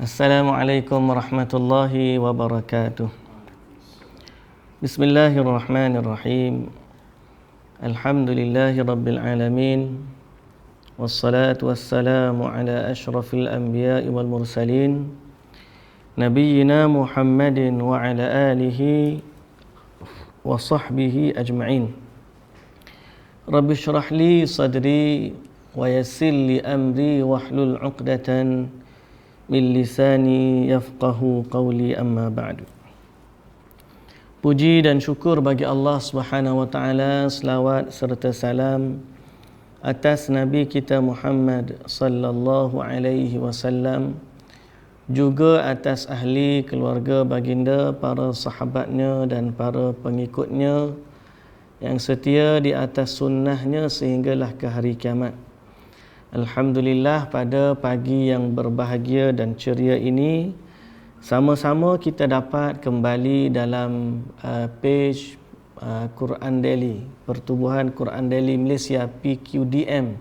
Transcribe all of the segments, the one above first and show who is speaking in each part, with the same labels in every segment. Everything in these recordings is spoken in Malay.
Speaker 1: Assalamualaikum warahmatullahi wabarakatuh. Bismillahirrahmanirrahim. Alhamdulillahi rabbil alamin. Wassalatu wassalamu ala ashrafil anbiya'i wal mursalin, nabiyyina Muhammadin wa ala alihi wa sahbihi ajma'in. Rabbi shrah li sadri wa yassir li amri wahlul 'uqdatan min lisani yafqahu qawli, amma ba'du. Puji dan syukur bagi Allah Subhanahu wa taala, selawat serta salam atas Nabi kita Muhammad sallallahu alaihi wasallam, juga atas ahli keluarga baginda, para sahabatnya dan para pengikutnya yang setia di atas sunnahnya sehinggalah ke hari kiamat. Alhamdulillah, pada pagi yang berbahagia dan ceria ini sama-sama kita dapat kembali dalam page Quran Daily, Pertubuhan Quran Daily Malaysia PQDM,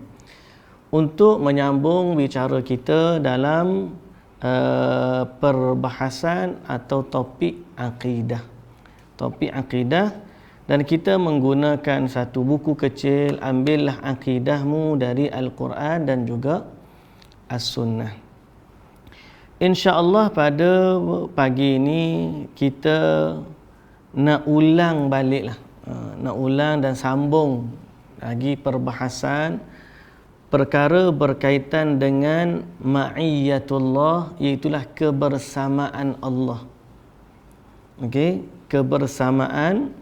Speaker 1: untuk menyambung bicara kita dalam perbahasan atau topik akidah. Dan kita menggunakan satu buku kecil, Ambillah Akidahmu dari Al-Quran dan juga As-Sunnah. InsyaAllah pada pagi ini kita nak ulang baliklah, nak ulang dan sambung lagi perbahasan perkara berkaitan dengan ma'iyyatullah, iaitulah kebersamaan Allah. Okey, kebersamaan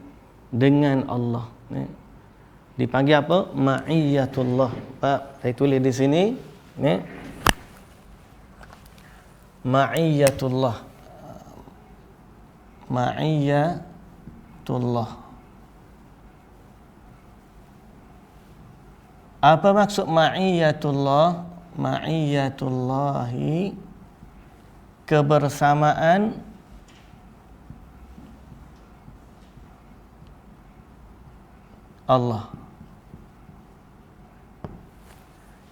Speaker 1: dengan Allah. Dipanggil apa? Ma'iyyatullah. Pak, saya tulis di sini, Ma'iyyatullah. Ma'iyyatullah. Apa maksud ma'iyyatullah? Ma'iyyatullahi, kebersamaan Allah.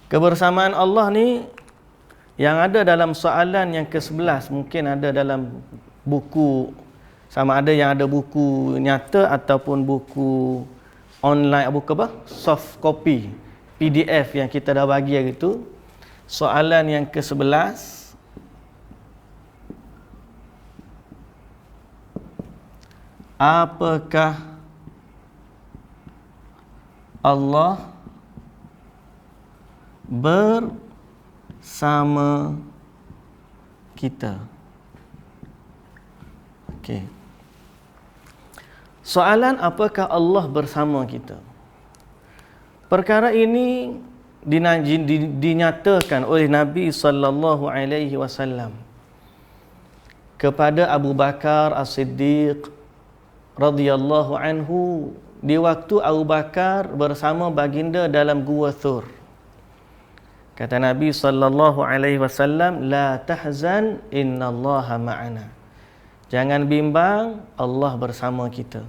Speaker 1: Kebersamaan Allah ni yang ada dalam soalan yang ke-11, mungkin ada dalam buku, sama ada yang ada buku nyata ataupun buku online, buku apa? Soft copy, PDF yang kita dah bagi hari tu. Soalan yang ke-11, apakah Allah bersama kita? Okey. Soalan apakah Allah bersama kita? Perkara ini dinyatakan oleh Nabi sallallahu alaihi wasallam kepada Abu Bakar As-Siddiq radhiyallahu anhu di waktu Abu Bakar bersama baginda dalam Gua Thur. Kata Nabi sallallahu alaihi wasallam, la tahzan innallaha ma'ana. Jangan bimbang, Allah bersama kita.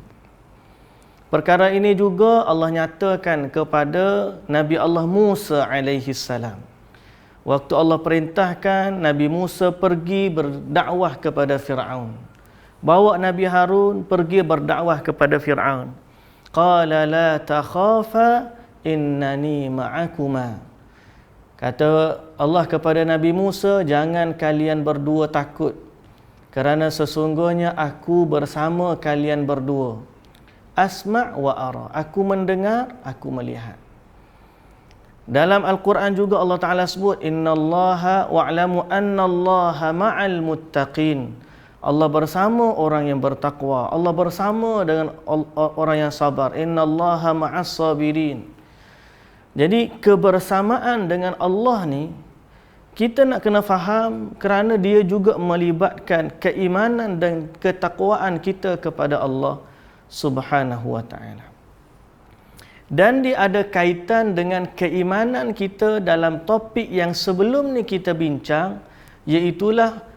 Speaker 1: Perkara ini juga Allah nyatakan kepada Nabi Allah Musa alaihi salam. Waktu Allah perintahkan Nabi Musa pergi berdakwah kepada Firaun. Bawa Nabi Harun pergi berdakwah kepada Firaun. Qala la takhafa innani ma'akuma. Kata Allah kepada Nabi Musa, jangan kalian berdua takut, kerana sesungguhnya aku bersama kalian berdua. Asma' wa ara. Aku mendengar, aku melihat. Dalam Al-Quran juga Allah Ta'ala sebut, innallaha wa'lamu annallaha ma'al muttaqin. Allah bersama orang yang bertakwa. Allah bersama dengan orang yang sabar. Innallaha ma'as sabirin. Jadi kebersamaan dengan Allah ni kita nak kena faham, kerana dia juga melibatkan keimanan dan ketakwaan kita kepada Allah Subhanahu wa taala. Dan dia ada kaitan dengan keimanan kita dalam topik yang sebelum ni kita bincang, iaitulah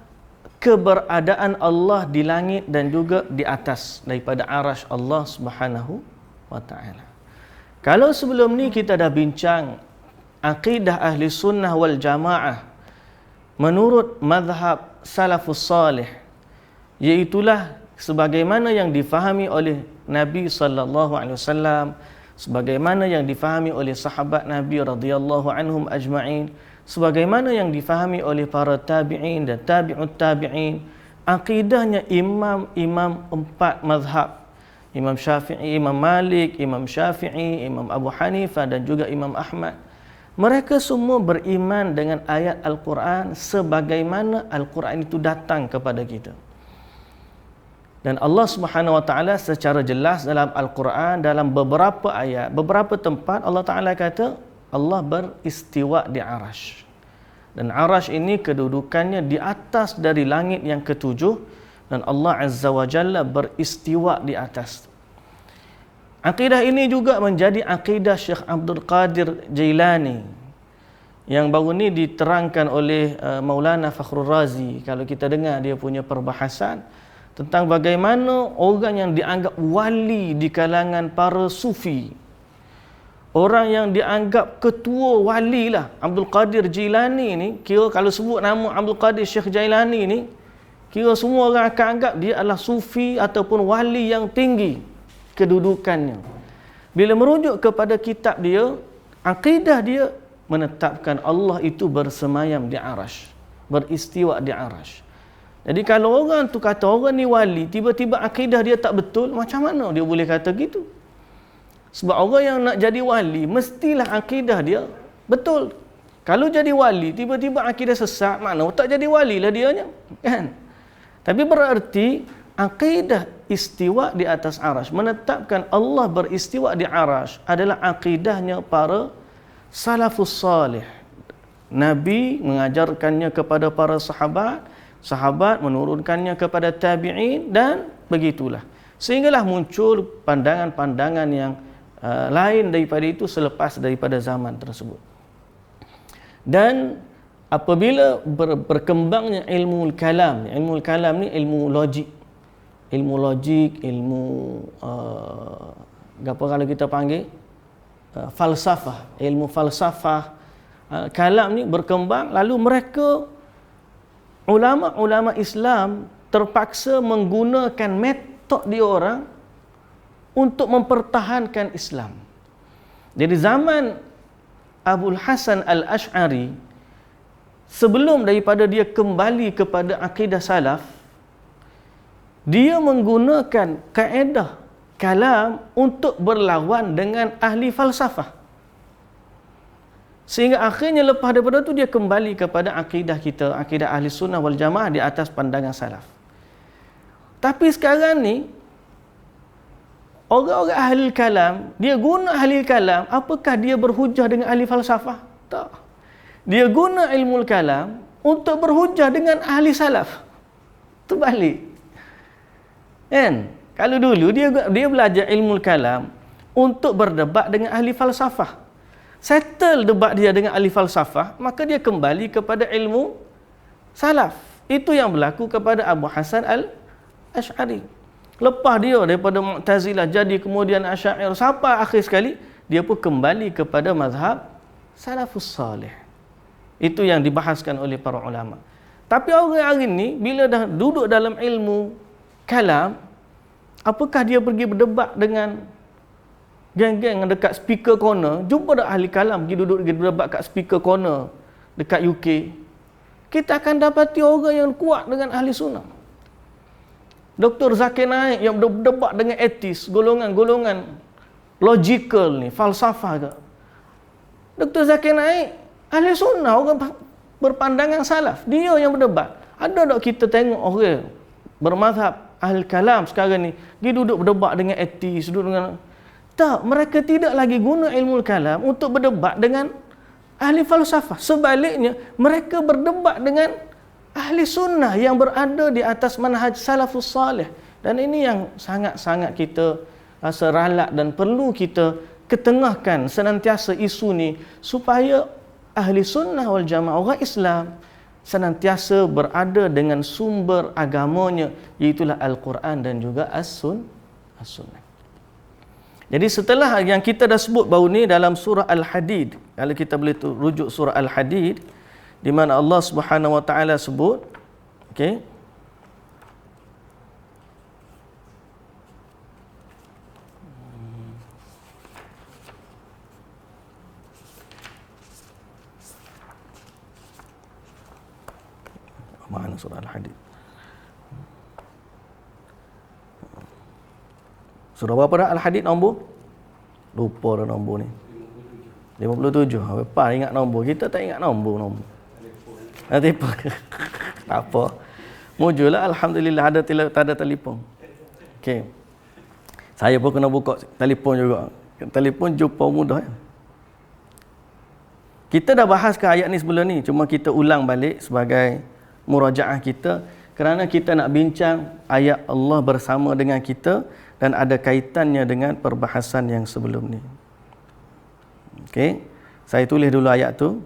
Speaker 1: keberadaan Allah di langit dan juga di atas daripada arasy Allah Subhanahu wa taala. Kalau sebelum ni kita dah bincang akidah ahli sunnah wal jamaah menurut mazhab salafus salih, iaitulah sebagaimana yang difahami oleh Nabi sallallahu alaihi wasallam, sebagaimana yang difahami oleh sahabat Nabi radhiyallahu anhum ajma'in, sebagaimana yang difahami oleh para tabi'in dan tabi'ut tabi'in, akidahnya imam-imam 4 mazhab, Imam Syafi'i, Imam Malik, Imam Syafi'i, Imam Abu Hanifah dan juga Imam Ahmad. Mereka semua beriman dengan ayat Al-Quran sebagaimana Al-Quran itu datang kepada kita. Dan Allah Subhanahu Wa Taala secara jelas dalam Al-Quran, dalam beberapa ayat, beberapa tempat Allah Taala kata Allah beristiwa di Arash. Dan Arash ini kedudukannya di atas dari langit yang ketujuh, dan Allah Azza wa Jalla beristiwa di atas. Akidah ini juga menjadi akidah Syekh Abdul Qadir Jailani yang baru ni diterangkan oleh Maulana Fakhrul Razi. Kalau kita dengar dia punya perbahasan tentang bagaimana orang yang dianggap wali di kalangan para sufi, orang yang dianggap ketua wali lah, Abdul Qadir Jailani ni, kira kalau sebut nama Abdul Qadir Syekh Jailani ni, kira semua orang akan anggap dia adalah sufi ataupun wali yang tinggi kedudukannya. Bila merujuk kepada kitab dia, akidah dia menetapkan Allah itu bersemayam di Arash, beristiwa di Arash. Jadi kalau orang tu kata orang ni wali, tiba-tiba akidah dia tak betul, macam mana dia boleh kata gitu? Sebab orang yang nak jadi wali, mestilah akidah dia betul. Kalau jadi wali, tiba-tiba akidah sesat, mana tak jadi wali lah dianya, kan? Tapi berarti akidah istiwa di atas Arash, menetapkan Allah beristiwa di Arash, adalah akidahnya para salafus salih. Nabi mengajarkannya kepada para sahabat, sahabat menurunkannya kepada tabi'in, dan begitulah. Sehinggalah muncul pandangan-pandangan yang lain daripada itu selepas daripada zaman tersebut. Dan apabila berkembangnya ilmu kalam ni ilmu logik, ilmu apa kalau kita panggil falsafah, ilmu falsafah, kalam ni berkembang, lalu mereka ulama-ulama Islam terpaksa menggunakan metod dia orang untuk mempertahankan Islam. Jadi zaman Abul Hasan Al-Ash'ari, sebelum daripada dia kembali kepada akidah salaf, dia menggunakan kaedah kalam untuk berlawan dengan ahli falsafah. Sehingga akhirnya lepas daripada itu dia kembali kepada akidah kita, akidah ahli sunnah wal jamaah di atas pandangan salaf. Tapi sekarang ni, orang-orang ahli kalam, dia guna ahli kalam, apakah dia berhujah dengan ahli falsafah? Tak. Dia guna ilmu kalam untuk berhujah dengan ahli salaf. Terbalik. Kan? Kalau dulu dia belajar ilmu kalam untuk berdebat dengan ahli falsafah. Settle debat dia dengan ahli falsafah, maka dia kembali kepada ilmu salaf. Itu yang berlaku kepada Abu Hasan Al-Ash'ari. Lepas dia daripada Mu'tazilah jadi kemudian Asy'ari, sampai akhir sekali dia pun kembali kepada mazhab salafus salih. Itu yang dibahaskan oleh para ulama. Tapi orang hari ni bila dah duduk dalam ilmu kalam, apakah dia pergi berdebat dengan geng-geng dekat speaker corner? Jumpa dah ahli kalam pergi duduk berdebat kat speaker corner dekat UK. Kita akan dapati orang yang kuat dengan ahli sunnah. Dr. Zakir Naik yang berdebat dengan etis, golongan-golongan logical ni, falsafah ke. Dr. Zakir Naik ahli sunnah, orang berpandangan salaf, dia yang berdebat. Ada tak kita tengok orang bermazhab ahli kalam sekarang ni dia duduk berdebat dengan etis, duduk dengan tak, mereka tidak lagi guna ilmu kalam untuk berdebat dengan ahli falsafah. Sebaliknya, mereka berdebat dengan ahli sunnah yang berada di atas manhaj salafus salih. Dan ini yang sangat-sangat kita rasa ralat dan perlu kita ketengahkan senantiasa isu ni, supaya ahli sunnah wal jamaah, orang Islam, senantiasa berada dengan sumber agamanya, iaitulah Al-Quran dan juga As-Sunnah. Jadi setelah yang kita dah sebut baru ni dalam surah Al-Hadid, kalau kita boleh rujuk surah Al-Hadid, di mana Allah Subhanahu Wa Taala sebut, Okey. Mana surah Al-Hadid? Surah berapa dah Al-Hadid nombor? Lupa dah nombor ni. 57. Apa ingat nombor? Kita tak ingat nombor. Nanti apa? Tak apa. Mujulah alhamdulillah ada telefon. Okey. Saya pun kena buka telefon juga. Telefon jumpa mudah ya. Kita dah bahas ke ayat ni sebelum ni, cuma kita ulang balik sebagai murajaah kita kerana kita nak bincang ayat Allah bersama dengan kita dan ada kaitannya dengan perbahasan yang sebelum ni. Okey. Saya tulis dulu ayat tu.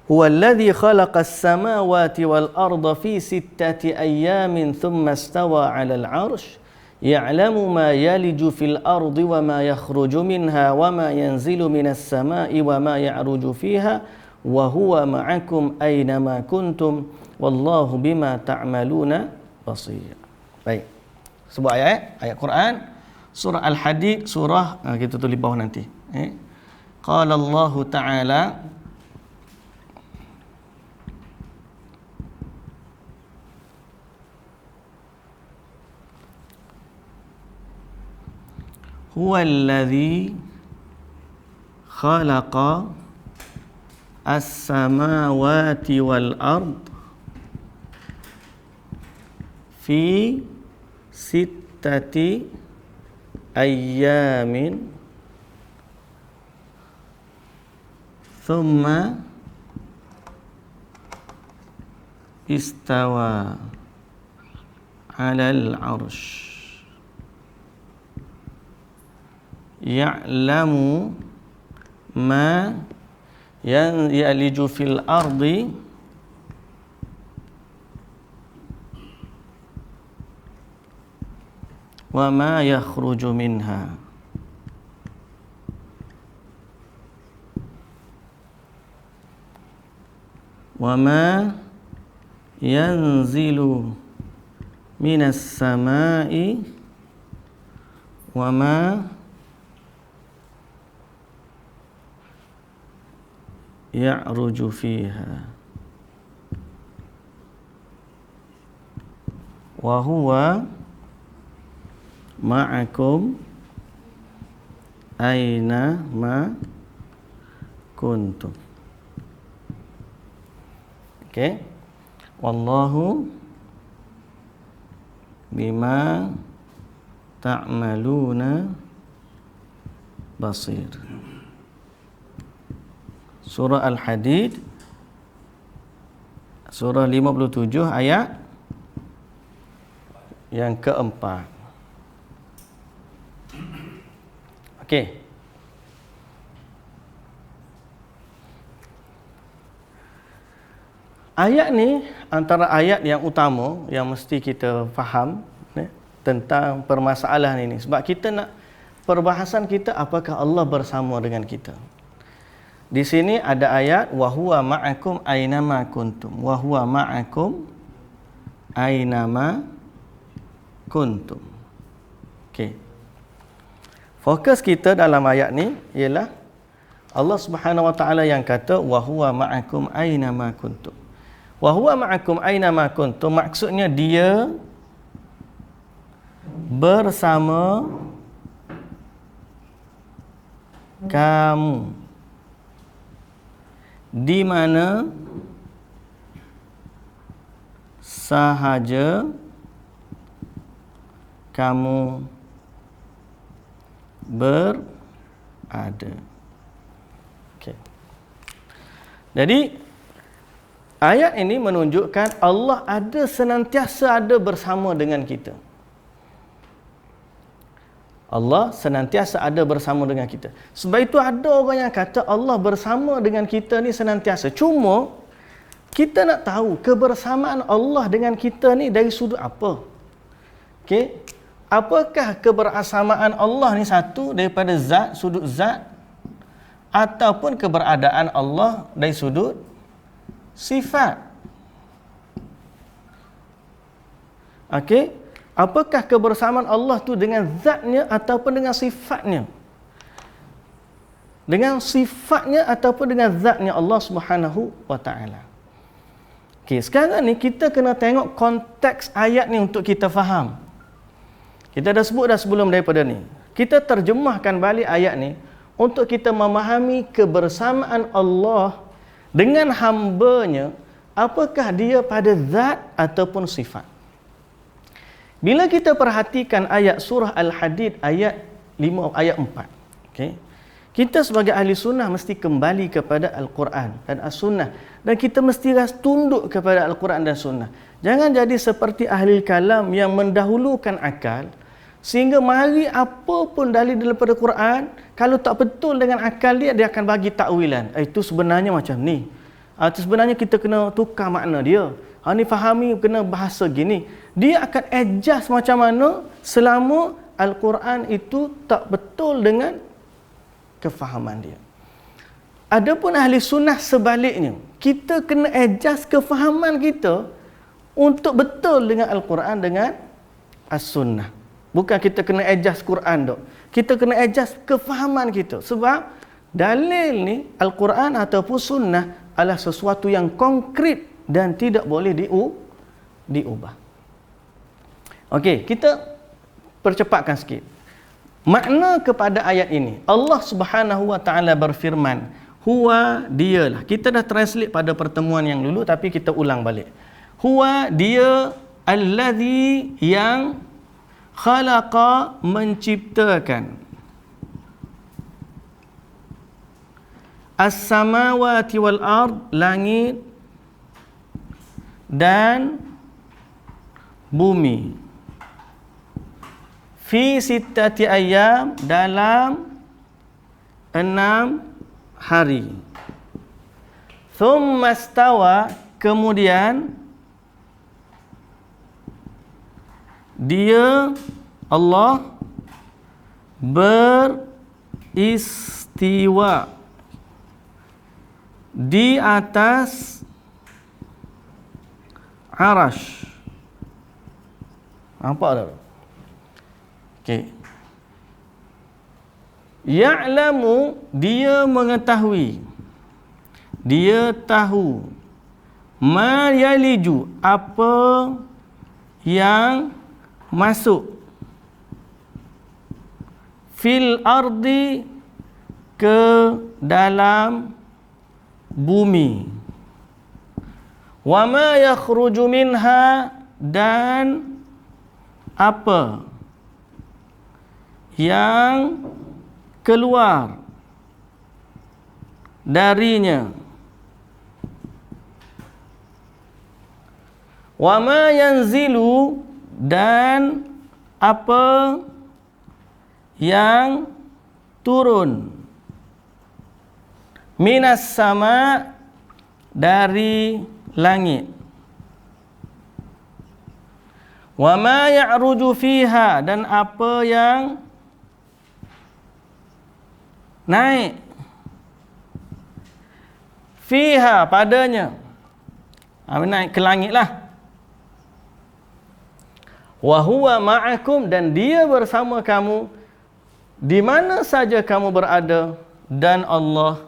Speaker 1: Huwallazi khalaqas samawati wal arda fi sittati ayyamin thumma istawa 'alal 'arsy ya'lamu ma yaliju fil ardi wa ma yakhruju minha wa ma yanzilu minas sama'i wa ma ya'ruju fiha wa huwa ma'akum aina ma kuntum wallahu bima ta'maluna basir. Baik. Sebuah ayat Quran surah Al-Hadid surah kita tulis bawah nanti. Qala Allah Ta'ala Huwallazi khalaqa as-samawati wal ard fi sittati ayyamin thumma istawa 'alal 'arsy ya'lamu ma yaliju fil ardi wa ma yakhruju minha wa ma yanzilu minas sama'i wa ma ya'ruju fiha wa huwa ma'akum aina ma kuntum. Okey. Wallahu bima ta'maluna basir. Surah Al-Hadid surah 57 ayat yang keempat. Okey. Ayat ni antara ayat yang utama yang mesti kita faham tentang permasalahan ini, sebab kita nak perbahasan kita apakah Allah bersama dengan kita. Di sini ada ayat wa huwa ma'akum ainama kuntum. Wa huwa ma'akum ainama kuntum. Okey. Fokus kita dalam ayat ni ialah Allah Subhanahu wa taala yang kata wa huwa ma'akum ainama kuntum. Wa huwa ma'akum ainama kuntum maksudnya dia bersama kamu di mana sahaja kamu berada. Okey. Jadi ayat ini menunjukkan Allah senantiasa ada bersama dengan kita. Allah senantiasa ada bersama dengan kita. Sebab itu ada orang yang kata Allah bersama dengan kita ni senantiasa. Cuma kita nak tahu kebersamaan Allah dengan kita ni dari sudut apa? Okey. Apakah kebersamaan Allah ni satu daripada zat, sudut zat, ataupun keberadaan Allah dari sudut sifat. Okey, apakah kebersamaan Allah tu dengan zatnya ataupun dengan sifatnya? Dengan sifatnya ataupun dengan zatnya Allah Subhanahu wa taala. Okey, sekarang ni kita kena tengok konteks ayat ni untuk kita faham. Kita dah sebut dah sebelum daripada ni. Kita terjemahkan balik ayat ni untuk kita memahami kebersamaan Allah dengan hamba-Nya, apakah dia pada zat ataupun sifat. Bila kita perhatikan ayat surah Al-Hadid ayat 5 ayat 4. Okey. Kita sebagai ahli sunnah mesti kembali kepada Al-Quran dan As-Sunnah, dan kita mesti tunduk kepada Al-Quran dan Sunnah. Jangan jadi seperti ahli kalam yang mendahulukan akal, sehingga mari apa pun dalil daripada Quran, kalau tak betul dengan akal dia akan bagi takwilan. Itu sebenarnya macam ni. Itu sebenarnya kita kena tukar makna dia. Ni fahami kena bahasa gini. Dia akan adjust macam mana selama Al-Quran itu tak betul dengan kefahaman dia. Adapun ahli sunnah sebaliknya, kita kena adjust kefahaman kita untuk betul dengan Al-Quran dengan As-Sunnah. Bukan kita kena adjust Quran dok. Kita kena adjust kefahaman kita. Sebab dalil ni Al-Quran ataupun Sunnah adalah sesuatu yang konkret dan tidak boleh diubah. Okey, kita percepatkan sikit. Makna kepada ayat ini, Allah Subhanahu wa taala berfirman, huwa dialah. Kita dah translate pada pertemuan yang dulu tapi kita ulang balik. Huwa dia allazi yang khalaqa menciptakan as-samawati wal ard, langit dan bumi, fi sittati ayyam, dalam 6 hari. Thumma stawa, kemudian dia Allah beristiwa di atas arash. Nampak tak? Okey. Ya'lamu, dia mengetahui. Dia tahu. Ma yaliju, apa yang masuk. Fil ardi, ke dalam bumi. Wa ma yakhruju minha, dan apa yang keluar darinya. Wa ma yanzilu, dan apa yang turun. Minas sama, dari langit. Wa ma ya'ruju fiha, dan apa yang naik. Fiha, padanya. Naik ke langit lah. Wa huwa ma'akum, dan dia bersama kamu di mana saja kamu berada. Dan Allah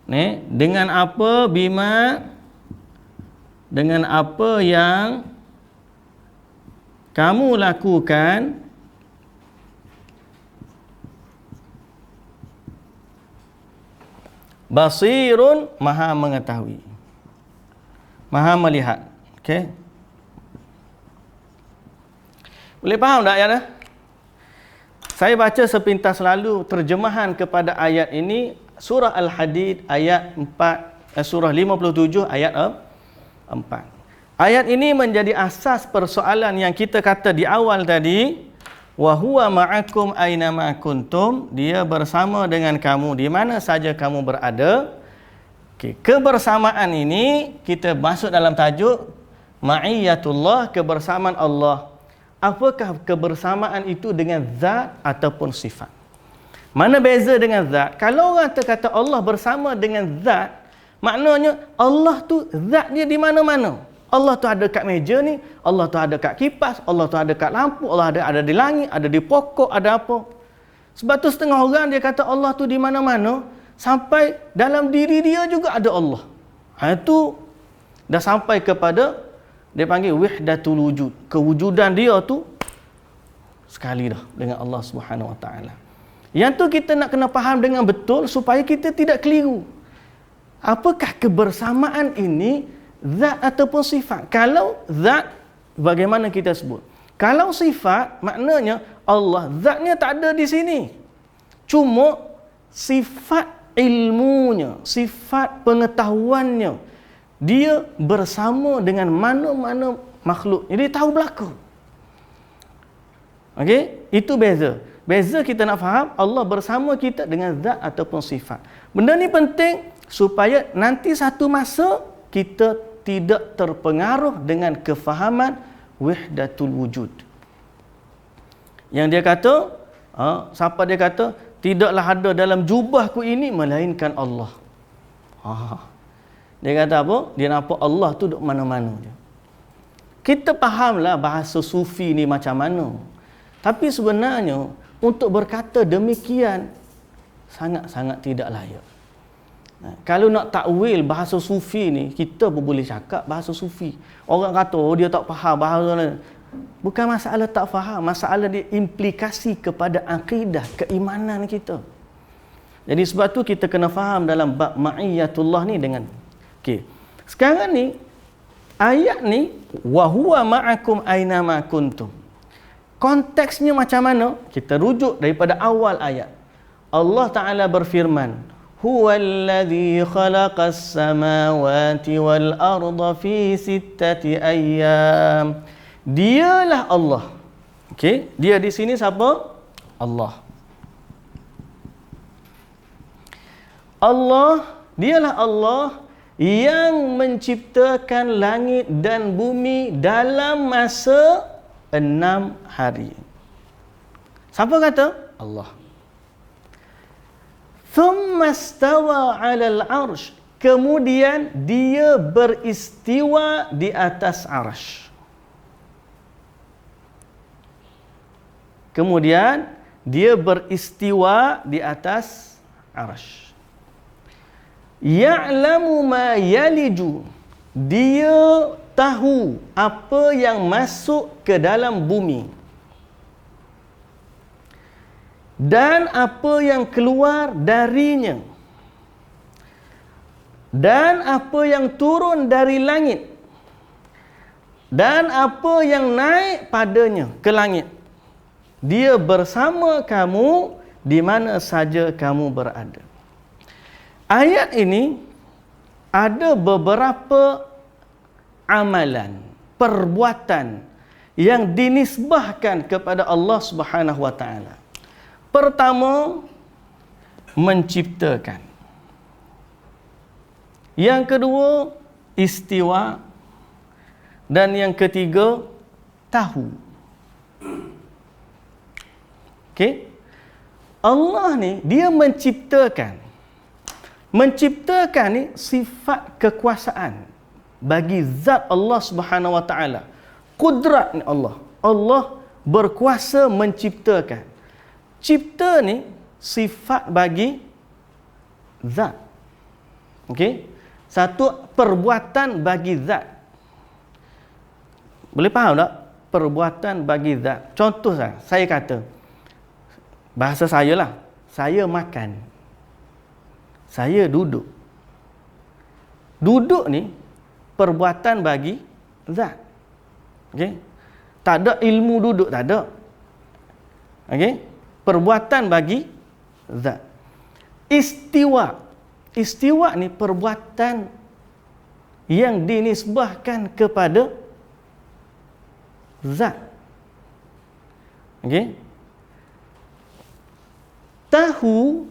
Speaker 1: ni dengan apa, bima, dengan apa yang kamu lakukan, basirun, maha mengetahui, maha melihat. Okey, boleh faham tak ya? Saya baca sepintas lalu terjemahan kepada ayat ini, surah Al-Hadid ayat 4, surah 57 ayat 4. Ayat ini menjadi asas persoalan yang kita kata di awal tadi, wa huwa ma'akum aina ma kuntum, dia bersama dengan kamu di mana saja kamu berada. Okey, kebersamaan ini kita masuk dalam tajuk ma'iyatullah, kebersamaan Allah. Apakah kebersamaan itu dengan zat ataupun sifat? Mana beza dengan zat? Kalau orang kata Allah bersama dengan zat, maknanya Allah tu zatnya di mana-mana. Allah tu ada kat meja ni, Allah tu ada kat kipas, Allah tu ada kat lampu, Allah ada di langit, ada di pokok, ada apa. Sebab tu setengah orang dia kata Allah tu di mana-mana, sampai dalam diri dia juga ada Allah. Itu dah sampai kepada dia panggil wahdatul wujud. Kewujudan dia tu sekali dah dengan Allah Subhanahu Wa Taala. Yang tu kita nak kena faham dengan betul supaya kita tidak keliru. Apakah kebersamaan ini zat ataupun sifat? Kalau zat, bagaimana kita sebut? Kalau sifat, maknanya Allah zatnya tak ada di sini. Cuma sifat ilmunya, sifat pengetahuannya, dia bersama dengan mana-mana makhluk. Jadi tahu berlaku. Okey, itu beza. Beza kita nak faham Allah bersama kita dengan zat ataupun sifat. Benda ni penting supaya nanti satu masa kita tidak terpengaruh dengan kefahaman wahdatul wujud. Yang dia kata, siapa dia kata, tidaklah ada dalam jubahku ini melainkan Allah. Dia kata apa? Dia nampak Allah tu duduk mana-mana je. Kita fahamlah bahasa sufi ni macam mana. Tapi sebenarnya untuk berkata demikian sangat-sangat tidak layak. Kalau nak takwil bahasa sufi ni, kita pun boleh cakap bahasa sufi. Orang kata dia tak faham bahasa ni. Bukan masalah tak faham, masalah dia implikasi kepada akidah, keimanan kita. Jadi sebab tu kita kena faham dalam bab ma'iyatullah ni dengan okey. Sekarang ni ayat ni wa huwa ma'akum aina ma kuntum. Konteksnya macam mana? Kita rujuk daripada awal ayat. Allah Taala berfirman, huwallazi khalaqas samawati wal arda fi sittati ayyam. Dialah Allah. Okey, dia di sini siapa? Allah. Allah, dialah Allah yang menciptakan langit dan bumi dalam masa 6 hari. Siapa kata? Allah. Thumma stawa 'alal 'arsy. Kemudian dia beristiwa di atas arsy. Kemudian dia beristiwa di atas arsy. Ya'lamu ma yaliju. Dia tahu apa yang masuk ke dalam bumi dan apa yang keluar darinya dan apa yang turun dari langit dan apa yang naik padanya ke langit. Dia bersama kamu di mana saja kamu berada. Ayat ini ada beberapa amalan, perbuatan yang dinisbahkan kepada Allah Subhanahu Wa Taala. Pertama, menciptakan. Yang kedua, istiwa. Dan yang ketiga, tahu. Okey? Allah ni dia menciptakan. Menciptakan ni sifat kekuasaan bagi zat Allah Subhanahu Wa Taala. Kudrat ni Allah. Allah berkuasa menciptakan. Cipta ni sifat bagi zat. Okey? Satu perbuatan bagi zat. Boleh faham tak? Perbuatan bagi zat. Contoh saya kata, bahasa saya lah, saya makan, saya duduk. Duduk ni perbuatan bagi zat. Okey? Tak ada ilmu duduk, tak ada. Okey? Perbuatan bagi zat. Istiwa. Istiwa ni perbuatan yang dinisbahkan kepada zat. Okey? Tahu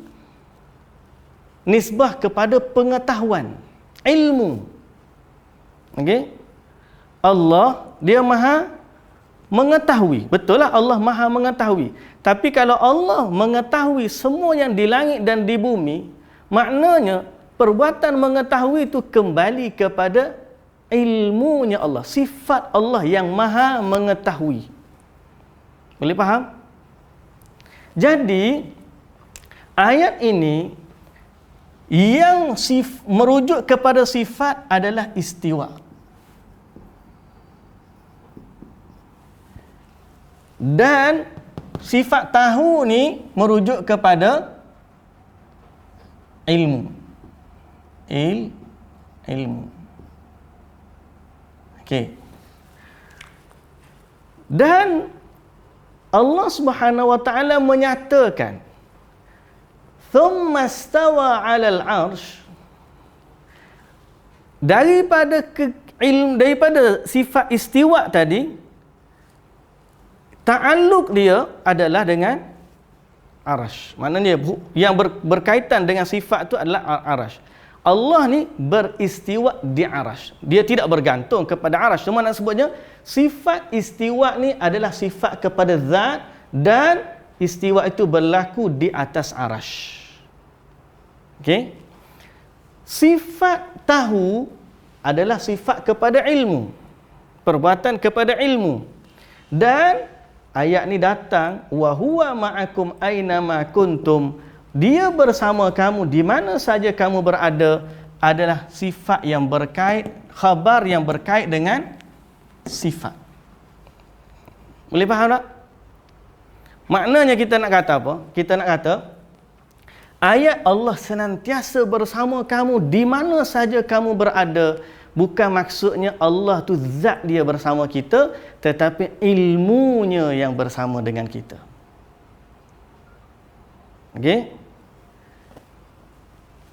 Speaker 1: nisbah kepada pengetahuan, ilmu. Okey? Allah dia maha mengetahui. Betul lah Allah Maha mengetahui. Tapi kalau Allah mengetahui semua yang di langit dan di bumi, maknanya perbuatan mengetahui itu kembali kepada ilmunya Allah, sifat Allah yang Maha mengetahui. Boleh faham? Jadi ayat ini yang merujuk kepada sifat adalah istiwa. Dan sifat tahu ni merujuk kepada ilmu. Ilmu. Okey. Dan Allah Subhanahu wa taala menyatakan thumma stawa 'alal 'arsy, daripada sifat istiwa tadi, ta'alluq dia adalah dengan arasy. Maknanya yang berkaitan dengan sifat itu adalah arasy. Allah ni beristiwa di arasy. Dia tidak bergantung kepada arasy. Cuma nak sebutnya sifat istiwa ni adalah sifat kepada zat, dan istiwa itu berlaku di atas arasy. Okey? Sifat tahu adalah sifat kepada ilmu, perbuatan kepada ilmu. Dan ayat ni datang wa huwa ma'akum aina ma kuntum, dia bersama kamu di mana saja kamu berada, adalah sifat yang berkait, khabar yang berkait dengan sifat. Boleh faham tak? Maknanya kita nak kata apa? Kita nak kata ayat Allah senantiasa bersama kamu di mana saja kamu berada, bukan maksudnya Allah tu zat dia bersama kita, tetapi ilmunya yang bersama dengan kita. Okey?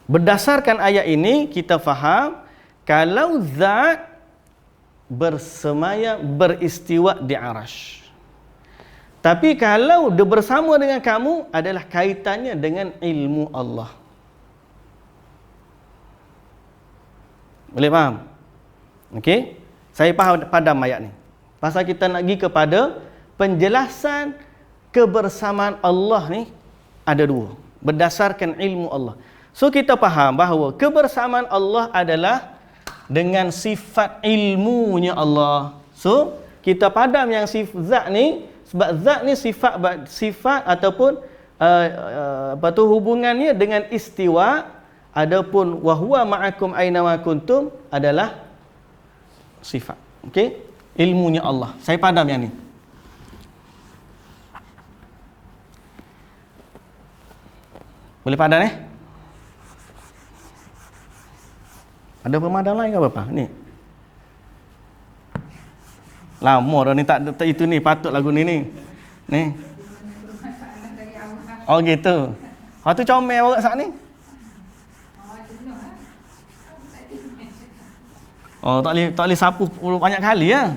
Speaker 1: Berdasarkan ayat ini kita faham kalau zat bersemayam, beristiwa di arasy. Tapi kalau dia bersama dengan kamu adalah kaitannya dengan ilmu Allah. Boleh faham? Okey? Saya padam ayat ni. Pasal kita nak pergi kepada penjelasan kebersamaan Allah ni ada dua, berdasarkan ilmu Allah. So kita faham bahawa kebersamaan Allah adalah dengan sifat ilmunya Allah. So kita padam yang zat ni, sebab zat ni sifat ataupun hubungannya dengan istiwa. Adapun wa huwa ma'akum aina ma kuntum adalah sifat. Okey? Ilmunya Allah. Saya padam yang ni. Boleh padam Ada pemadam lain ke apa? Ni. Lama dah ni tak itu ni, patut lagu ni. Ni. Oh gitu. Ha tu comel awak sat ni. Oh tak boleh sapu banyak kali ya.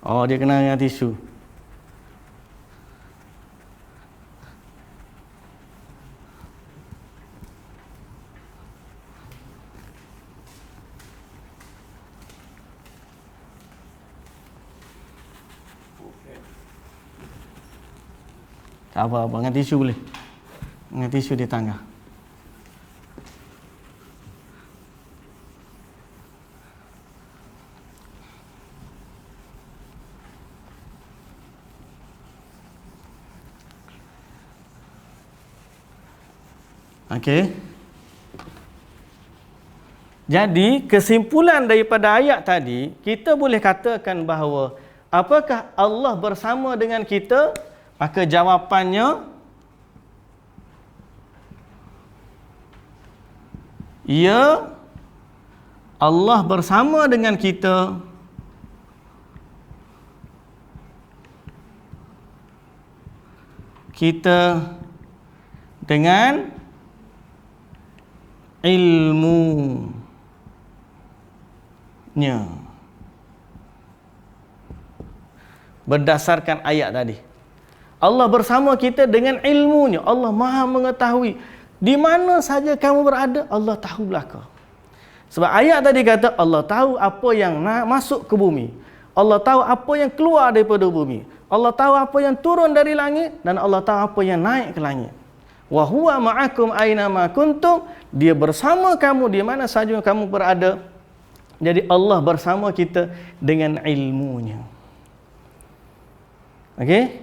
Speaker 1: Oh, dia kena dengan tisu. Tak apa-apa, dengan tisu boleh. Dengan tisu di tangga. Okey. Jadi kesimpulan daripada ayat tadi, kita boleh katakan bahawa apakah Allah bersama dengan kita? Maka jawapannya ya, Allah bersama dengan kita dengan ilmu. Berdasarkan ayat tadi, Allah bersama kita dengan ilmunya. Allah Maha mengetahui di mana saja kamu berada, Allah tahu belaka. Sebab ayat tadi kata Allah tahu apa yang masuk ke bumi, Allah tahu apa yang keluar daripada bumi, Allah tahu apa yang turun dari langit, dan Allah tahu apa yang naik ke langit. Wa huwa ma'akum aina ma kuntum, dia bersama kamu di mana saja kamu berada. Jadi Allah bersama kita dengan ilmunya. Okey?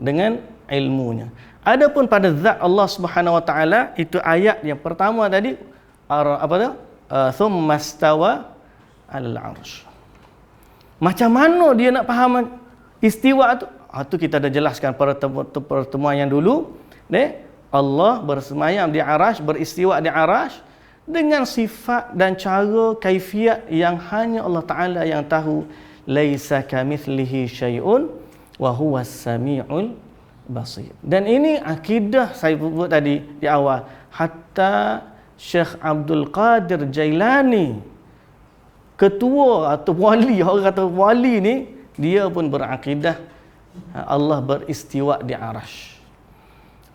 Speaker 1: Dengan ilmunya. Adapun pada zat Allah Subhanahu wa taala, itu ayat yang pertama tadi, apa tu? Thumma stawa 'alal 'arsy. Macam mana dia nak faham istiwa tu? Itu kita dah jelaskan pada pertemuan yang dulu, Allah bersemayam di arasy, beristiwa di arasy dengan sifat dan cara kaifiat yang hanya Allah Taala yang tahu. Laisa kamitslihi syai'un wa huwas samiul basir. Dan ini akidah saya sebut tadi di awal. Hatta Syekh Abdul Qadir Jailani, ketua atau wali, orang kata wali ni, dia pun berakidah Allah beristiwa di arasy.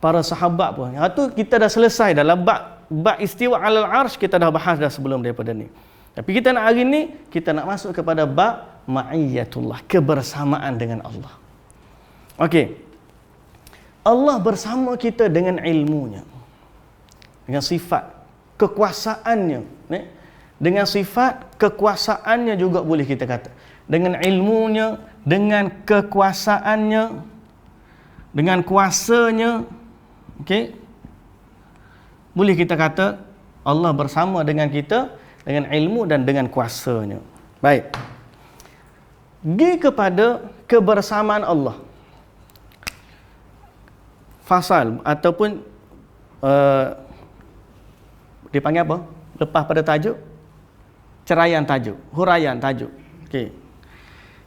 Speaker 1: Para sahabat pun. Itu kita dah selesai dalam bab istiwa alal arsy, kita dah bahas dah sebelum daripada ni. Tapi kita nak hari ni, kita nak masuk kepada bab ma'iyatullah, kebersamaan dengan Allah. Okey. Allah bersama kita dengan ilmunya, dengan sifat kekuasaannya, dengan sifat kekuasaannya juga boleh kita kata, dengan ilmunya, dengan kekuasaannya, dengan kuasanya. Okey, boleh kita kata Allah bersama dengan kita dengan ilmu dan dengan kuasanya. Baik, pergi kepada kebersamaan Allah. Fasal ataupun dipanggil apa? Lepas pada tajuk, ceraian tajuk, huraian tajuk. Okey.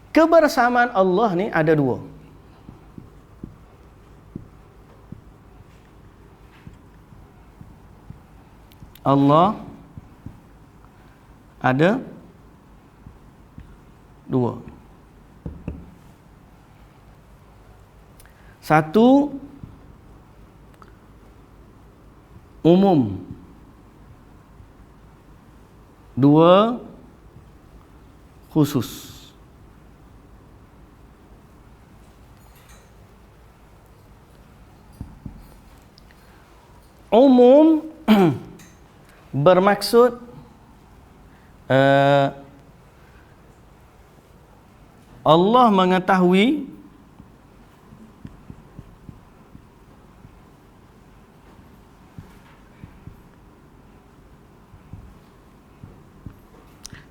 Speaker 1: Kebersamaan Allah ni ada dua. Allah ada dua. Satu umum, dua khusus. Umum bermaksud Allah mengetahui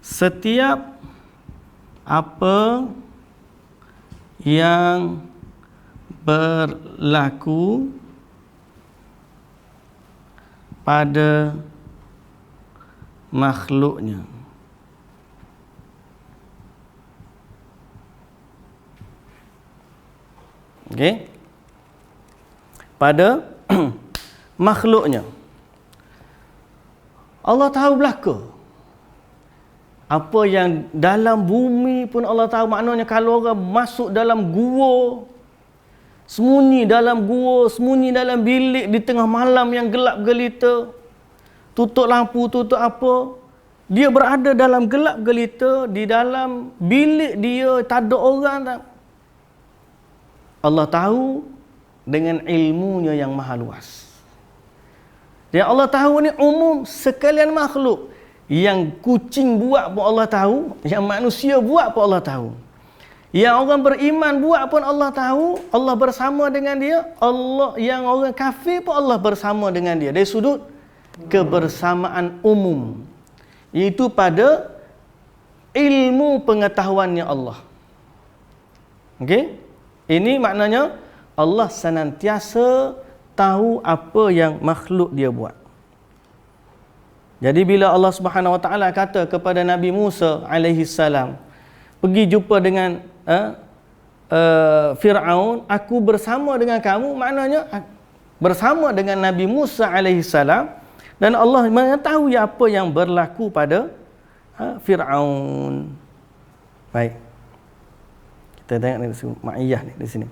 Speaker 1: setiap apa yang berlaku pada makhluknya. Okey? Pada makhluknya. Allah tahu belaka. Apa yang dalam bumi pun Allah tahu. Maknanya kalau orang masuk dalam gua, sembunyi dalam gua, sembunyi dalam bilik di tengah malam yang gelap gelita, tutup lampu, tutup apa, dia berada dalam gelap gelita, di dalam bilik dia, tak ada orang tak. Allah tahu dengan ilmunya yang maha luas. Dan Allah tahu ni umum sekalian makhluk. Yang kucing buat pun Allah tahu, yang manusia buat pun Allah tahu. Yang orang beriman buat pun Allah tahu, Allah bersama dengan dia. Allah, yang orang kafir pun Allah bersama dengan dia. Dari sudut kebersamaan umum, iaitu pada ilmu pengetahuannya Allah. Okey? Ini maknanya Allah senantiasa tahu apa yang makhluk dia buat. Jadi bila Allah Subhanahu Wa Taala kata kepada Nabi Musa alaihi salam, pergi jumpa dengan Fir'aun, aku bersama dengan kamu, maknanya bersama dengan Nabi Musa alaihi salam, dan Allah mengetahui apa yang berlaku pada Fir'aun. Baik. Kita tengok ni ma'iyah ni di sini.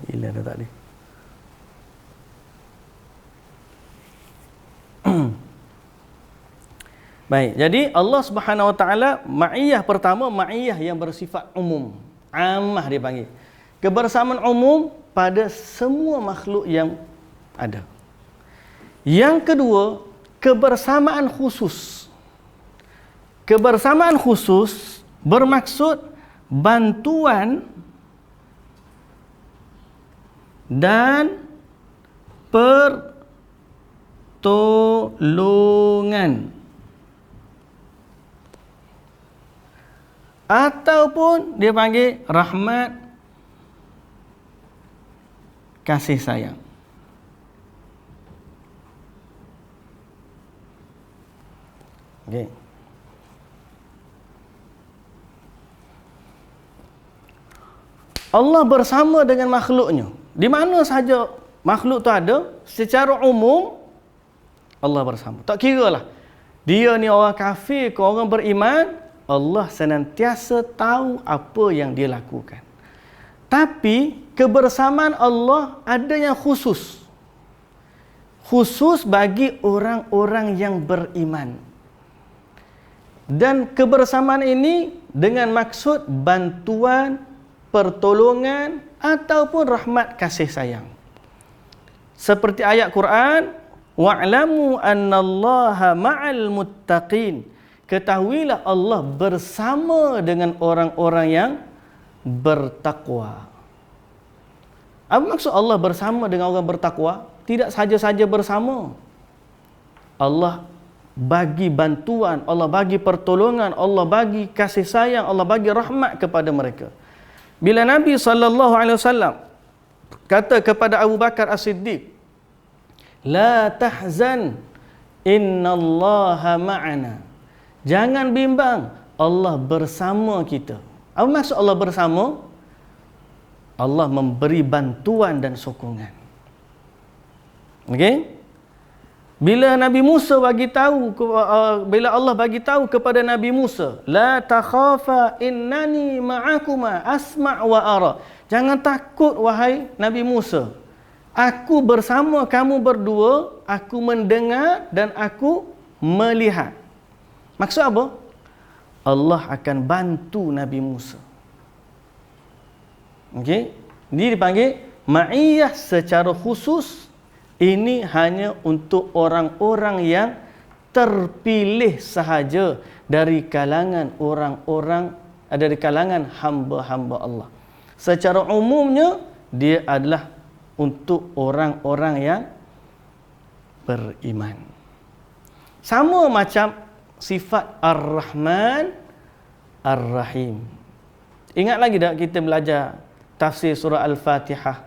Speaker 1: Hilang dah tadi. Baik, jadi Allah Subhanahu Wa Taala ma'iyah pertama, ma'iyah yang bersifat umum, ammah dia panggil. Kebersamaan umum pada semua makhluk yang ada. Yang kedua, kebersamaan khusus. Kebersamaan khusus bermaksud bantuan dan pertolongan ataupun dia panggil rahmat, kasih sayang. Okey. Allah bersama dengan makhluknya. Di mana sahaja makhluk tu ada, secara umum Allah bersama. Tak kira lah dia ni orang kafir ke orang beriman, Allah senantiasa tahu apa yang dia lakukan. Tapi kebersamaan Allah ada yang khusus. Khusus bagi orang-orang yang beriman. Dan kebersamaan ini dengan maksud bantuan, pertolongan ataupun rahmat kasih sayang. Seperti ayat Quran, wa'lamu annallaha ma'al muttaqin. Ketahuilah Allah bersama dengan orang-orang yang bertakwa. Apa maksud Allah bersama dengan orang bertakwa? Tidak saja-saja bersama. Allah bagi bantuan, Allah bagi pertolongan, Allah bagi kasih sayang, Allah bagi rahmat kepada mereka. Bila Nabi SAW kata kepada Abu Bakar As-Siddiq, la tahzan innallaha ma'ana. Jangan bimbang, Allah bersama kita. Apa maksud Allah bersama? Allah memberi bantuan dan sokongan. Okey? Bila Nabi Musa bagi tahu, bila Allah bagi tahu kepada Nabi Musa, la takhafa innani ma'akuma asma' wa ara. Jangan takut wahai Nabi Musa. Aku bersama kamu berdua, aku mendengar dan aku melihat. Maksud apa? Allah akan bantu Nabi Musa. Okey? Ini dipanggil ma'iyah secara khusus. Ini hanya untuk orang-orang yang terpilih sahaja dari kalangan orang-orang, dari kalangan hamba-hamba Allah. Secara umumnya, dia adalah untuk orang-orang yang beriman. Sama macam sifat Ar-Rahman, Ar-Rahim. Ingat lagi tak kita belajar tafsir surah Al-Fatihah?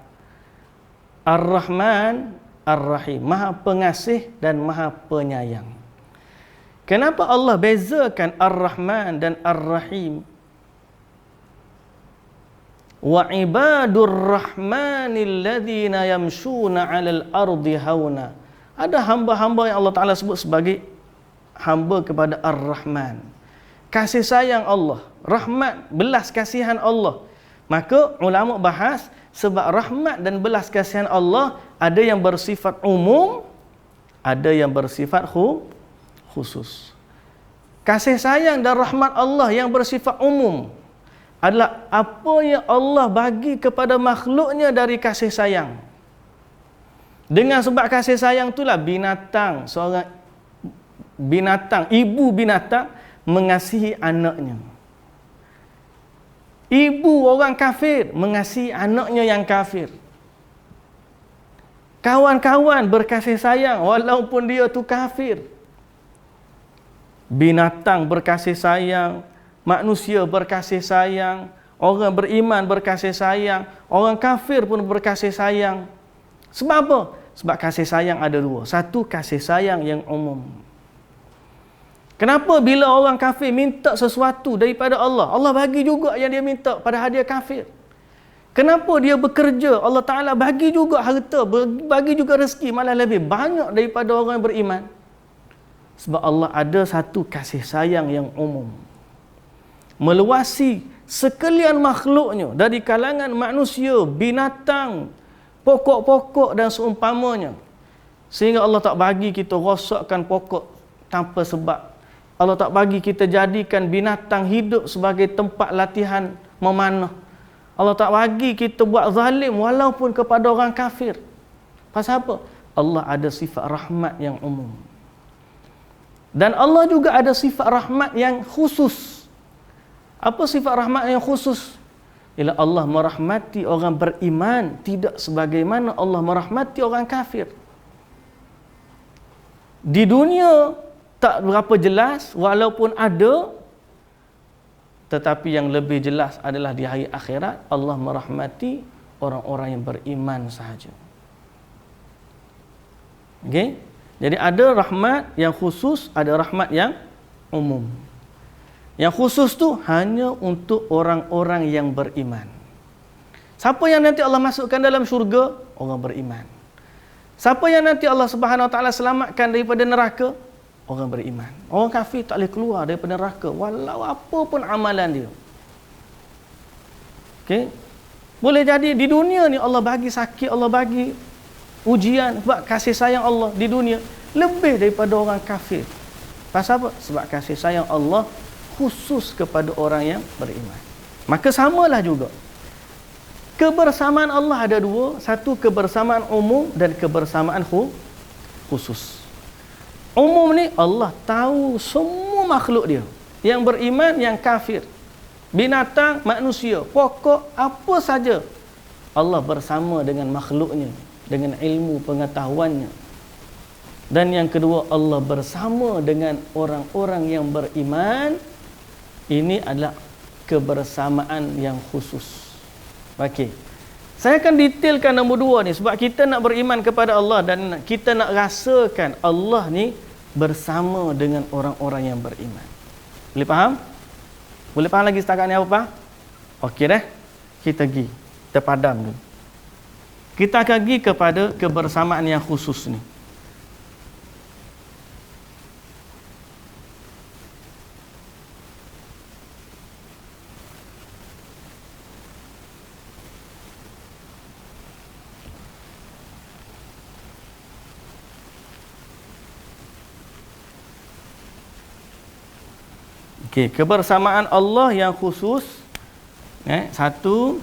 Speaker 1: Ar-Rahman, Ar-Rahim, Maha Pengasih dan Maha Penyayang. Kenapa Allah bezakan Ar-Rahman dan Ar-Rahim? Wa ibadur rahmanil ladzina yamshuna 'alal ardi hauna. Ada hamba-hamba yang Allah Taala sebut sebagai hamba kepada Ar-Rahman. Kasih sayang Allah, rahmat, belas kasihan Allah. Maka ulama bahas sebab rahmat dan belas kasihan Allah ada yang bersifat umum, ada yang bersifat khusus. Kasih sayang dan rahmat Allah yang bersifat umum adalah apa yang Allah bagi kepada makhluknya dari kasih sayang. Dengan sebab kasih sayang itulah binatang, seorang binatang, ibu binatang mengasihi anaknya. Ibu orang kafir mengasihi anaknya yang kafir. Kawan-kawan berkasih sayang walaupun dia tu kafir. Binatang berkasih sayang, manusia berkasih sayang, orang beriman berkasih sayang, orang kafir pun berkasih sayang. Sebab apa? Sebab kasih sayang ada dua. Satu, kasih sayang yang umum. Kenapa bila orang kafir minta sesuatu daripada Allah, Allah bagi juga yang dia minta padahal dia kafir? Kenapa dia bekerja, Allah Ta'ala bagi juga harta, bagi juga rezeki, malah lebih banyak daripada orang yang beriman? Sebab Allah ada satu kasih sayang yang umum, meluasi sekalian makhluknya, dari kalangan manusia, binatang, pokok-pokok dan seumpamanya. Sehingga Allah tak bagi kita rosakkan pokok tanpa sebab. Allah tak bagi kita jadikan binatang hidup sebagai tempat latihan memanah. Allah tak bagi kita buat zalim walaupun kepada orang kafir. Pasal apa? Allah ada sifat rahmat yang umum. Dan Allah juga ada sifat rahmat yang khusus. Apa sifat rahmat yang khusus? Ialah Allah merahmati orang beriman tidak sebagaimana Allah merahmati orang kafir. Di dunia tak berapa jelas walaupun ada, tetapi yang lebih jelas adalah di hari akhirat Allah merahmati orang-orang yang beriman sahaja. Okey? Jadi ada rahmat yang khusus, ada rahmat yang umum. Yang khusus tu hanya untuk orang-orang yang beriman. Siapa yang nanti Allah masukkan dalam syurga? Orang beriman. Siapa yang nanti Allah Subhanahu Wa Taala selamatkan daripada neraka? Orang beriman. Orang kafir tak boleh keluar daripada neraka walau apa pun amalan dia. Okey? Boleh jadi di dunia ni Allah bagi sakit, Allah bagi ujian sebab kasih sayang Allah di dunia lebih daripada orang kafir. Pasal apa? Sebab kasih sayang Allah khusus kepada orang yang beriman. Maka samalah juga. Kebersamaan Allah ada dua, satu kebersamaan umum dan kebersamaan khusus. Umum ni Allah tahu semua makhluk dia, yang beriman, yang kafir, binatang, manusia, pokok, apa saja. Allah bersama dengan makhluknya, dengan ilmu pengetahuannya. Dan yang kedua, Allah bersama dengan orang-orang yang beriman. Ini adalah kebersamaan yang khusus. Okey. Saya akan detailkan nombor dua ni sebab kita nak beriman kepada Allah dan kita nak rasakan Allah ni bersama dengan orang-orang yang beriman. Boleh faham? Boleh faham lagi setakat ni apa? Okey dah. Kita pergi. Kita padam dulu. Kita akan pergi kepada kebersamaan yang khusus ni. Okey, kebersamaan Allah yang khusus. Satu,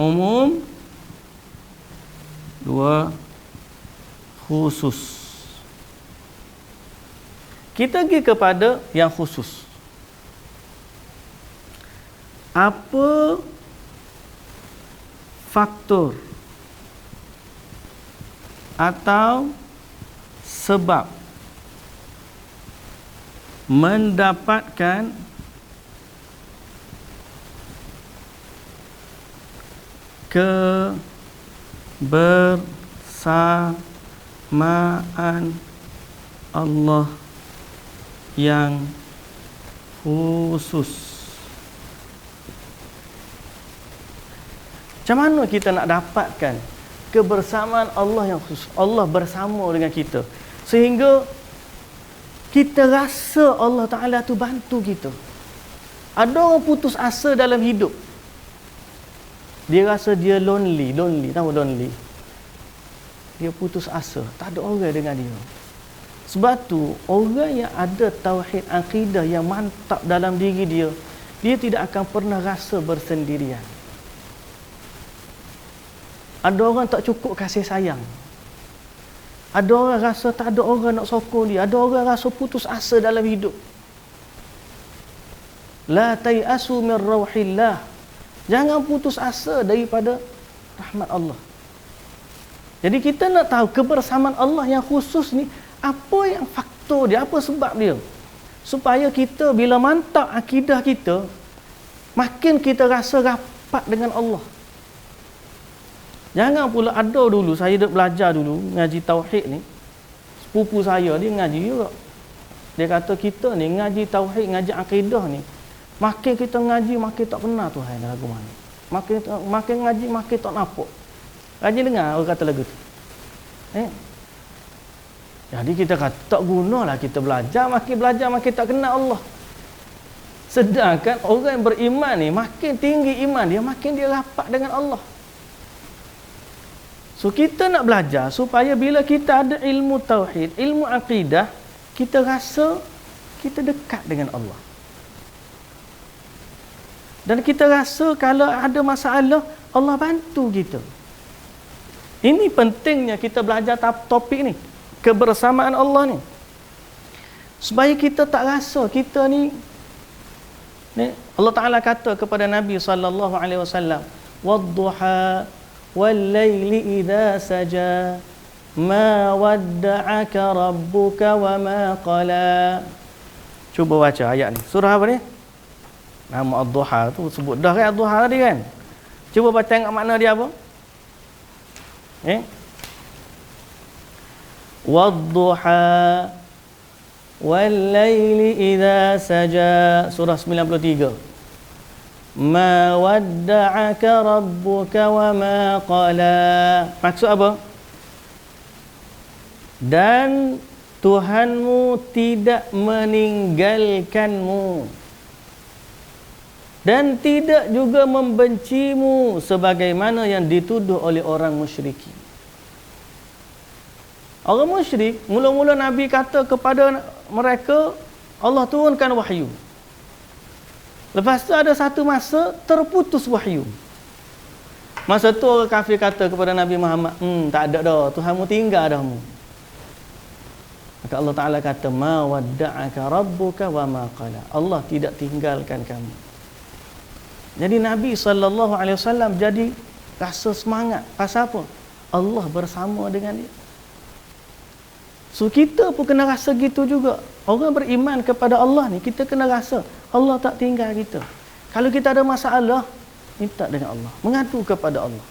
Speaker 1: umum. Dua, khusus. Kita pergi kepada yang khusus. Apa faktor atau sebab mendapatkan kebersamaan Allah yang khusus? Macam mana kita nak dapatkan kebersamaan Allah yang khusus? Allah bersama dengan kita sehingga kita rasa Allah Ta'ala tu bantu kita. Ada orang putus asa dalam hidup, dia rasa dia lonely. Tahu lonely? Dia putus asa, tak ada orang dengan dia. Sebab tu orang yang ada tauhid akidah yang mantap dalam diri dia, dia tidak akan pernah rasa bersendirian. Ada orang tak cukup kasih sayang. Ada orang rasa tak ada orang nak sokong dia. Ada orang rasa putus asa dalam hidup. La tayasu min rauhillah. Jangan putus asa daripada rahmat Allah. Jadi kita nak tahu kebersamaan Allah yang khusus ni, apa yang faktor dia, apa sebab dia, supaya kita bila mantap akidah kita, makin kita rasa rapat dengan Allah. Jangan pula ada dulu, saya dah belajar dulu ngaji tauhid ni, sepupu saya dia ngaji juga. Dia kata kita ni ngaji tauhid, ngaji akidah ni, makin kita ngaji makin tak kenal Tuhan lagu mana. Makin ngaji makin tak nampak. Ngaji dengar orang kata lagu tu. Jadi kita kata tak gunalah kita belajar makin tak kenal Allah. Sedangkan orang yang beriman ni makin tinggi iman dia, makin dia rapat dengan Allah. So kita nak belajar supaya bila kita ada ilmu tauhid, ilmu akidah, kita rasa kita dekat dengan Allah. Dan kita rasa kalau ada masalah, Allah bantu kita. Ini pentingnya kita belajar topik ni, kebersamaan Allah ni. Supaya kita tak rasa kita ni Allah Ta'ala kata kepada Nabi sallallahu alaihi wasallam, "Wadduha wal-laili idza saja, ma wadda'aka rabbuka wa ma qala." Cuba baca ayat ni. Surah apa ni? Nama Ad-Duha tu sebut dah kan, Ad-Duha tadi kan. Cuba baca tengok makna dia apa? Wad-duha wal-laili idza saja, surah 93. Ma wadda'aka rabbuka wa ma qala. Maksud apa? Dan Tuhanmu tidak meninggalkanmu dan tidak juga membencimu sebagaimana yang dituduh oleh orang musyrikin. Orang musyrik, mula-mula Nabi kata kepada mereka, Allah turunkan wahyu. Lepas tu ada satu masa terputus wahyu. Masa tu orang kafir kata kepada Nabi Muhammad, tak ada dah, Tuhanmu tinggal dah mu. Maka Allah Ta'ala kata, ma wadda'aka rabbuka wa ma qala. Allah tidak tinggalkan kamu. Jadi Nabi SAW jadi rasa semangat. Pasal apa? Allah bersama dengan dia. So kita pun kena rasa gitu juga. Orang beriman kepada Allah ni, kita kena rasa Allah tak tinggal kita. Kalau kita ada masalah, minta dengan Allah, mengadu kepada Allah.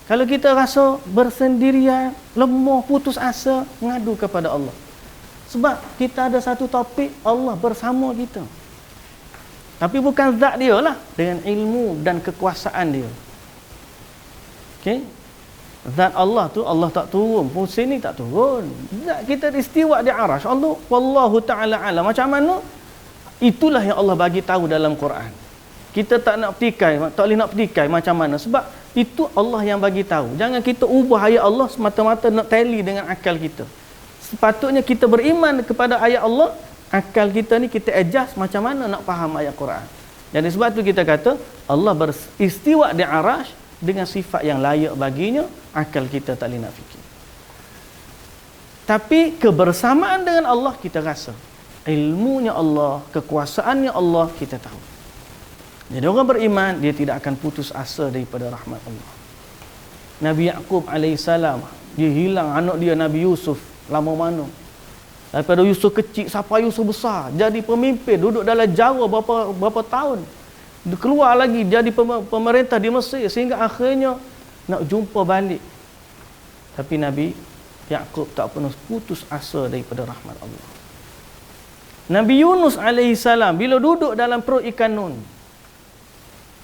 Speaker 1: Kalau kita rasa bersendirian, lemah, putus asa, mengadu kepada Allah. Sebab kita ada satu topik, Allah bersama kita. Tapi bukan zat dia lah, dengan ilmu dan kekuasaan dia. Okey? Zat Allah tu, Allah tak turun, pusing ni tak turun. Zat kita istiwa di arasy. Allah wallahu taala alam. Macam mana? Itulah yang Allah bagi tahu dalam Quran. Kita tak nak petikai, tak boleh nak petikai macam mana, sebab itu Allah yang bagi tahu. Jangan kita ubah ayat Allah semata-mata nak tally dengan akal kita. Sepatutnya kita beriman kepada ayat Allah, akal kita ni kita adjust macam mana nak faham ayat Quran. Jadi sebab tu kita kata Allah beristiwa di arasy dengan sifat yang layak baginya, akal kita tak boleh nak fikir. Tapi kebersamaan dengan Allah kita rasa. Ilmunya Allah, kekuasaannya Allah kita tahu. Jadi orang beriman dia tidak akan putus asa daripada rahmat Allah. Nabi Yaqub alaihissalam, dia hilang anak dia Nabi Yusuf lama mana. Daripada Yusuf kecil sampai Yusuf besar, jadi pemimpin, duduk dalam jara berapa tahun. Dia keluar lagi jadi pemerintah di Mesir sehingga akhirnya nak jumpa balik. Tapi Nabi Yaqub tak pernah putus asa daripada rahmat Allah. Nabi Yunus alaihissalam bila duduk dalam perut ikan nun,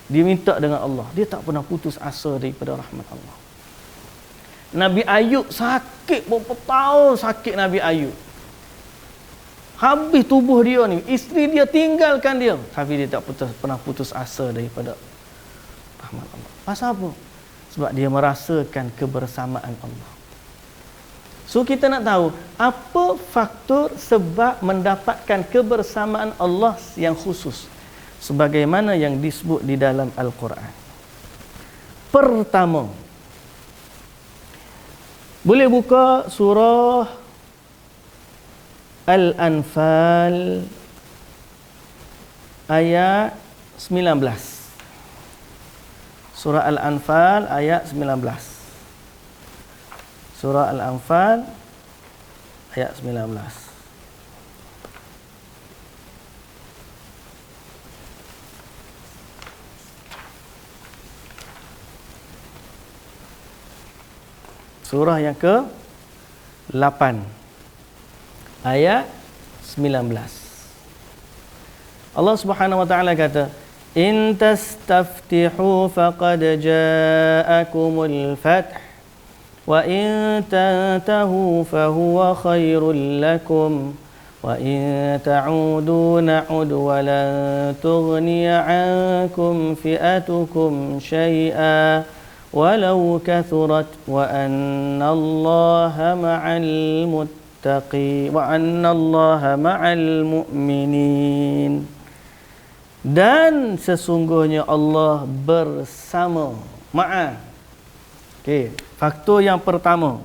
Speaker 1: dia minta dengan Allah, dia tak pernah putus asa daripada rahmat Allah. Nabi Ayub sakit berapa tahun, sakit Nabi Ayub. Habis tubuh dia ni, isteri dia tinggalkan dia, tapi dia tak pernah putus asa daripada rahmat Allah. Pasal apa? Sebab dia merasakan kebersamaan Allah. So kita nak tahu apa faktor sebab mendapatkan kebersamaan Allah yang khusus, sebagaimana yang disebut di dalam Al-Quran. Pertama, boleh buka surah Al-Anfal ayat 19. Surah Al-Anfal ayat 19. Surah Al-Anfal ayat 19. Surah yang ke-8 ayat 19. Allah Subhanahu wa taala kata, "In tastaftihu faqad ja'akumul fath wa in tantahu fahuwa khairul lakum wa in ta'udu na'ud wa lan tughniya 'ankum fi'atukum syai'a walau kathurat wa annallaha ma'al muttaqin wa annallaha ma'al mu'minin." Dan sesungguhnya Allah bersama. Ma'a. Okey, faktor yang pertama.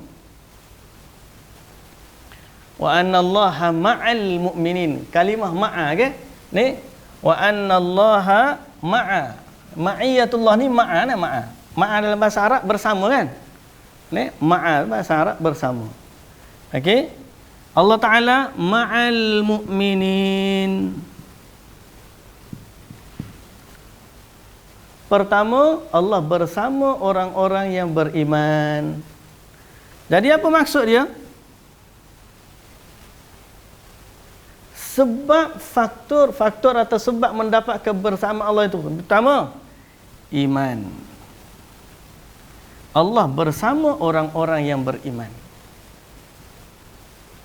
Speaker 1: Wa annallaha ma'al mu'minin. Kalimah ma'a ke? Ni wa annallaha ma'a. Ma'iyatullah ni ma'a na ma'a. Ma'a dalam bahasa Arab bersama kan? Ni ma'a bahasa Arab bersama. Okey? Allah Taala ma'al mu'minin. Pertama, Allah bersama orang-orang yang beriman. Jadi apa maksud dia? Sebab faktor atau sebab mendapat kebersamaan Allah itu. Pertama, iman. Allah bersama orang-orang yang beriman.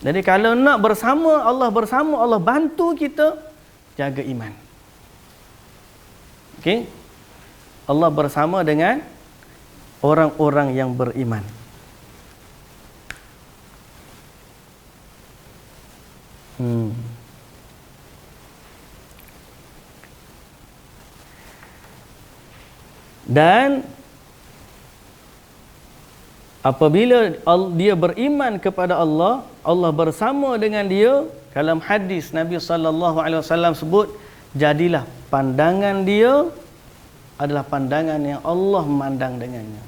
Speaker 1: Jadi kalau nak bersama, Allah bantu kita jaga iman. Okey? Allah bersama dengan orang-orang yang beriman. Dan apabila dia beriman kepada Allah, Allah bersama dengan dia. Dalam hadis Nabi SAW sebut, jadilah pandangan dia adalah pandangan yang Allah memandang dengannya.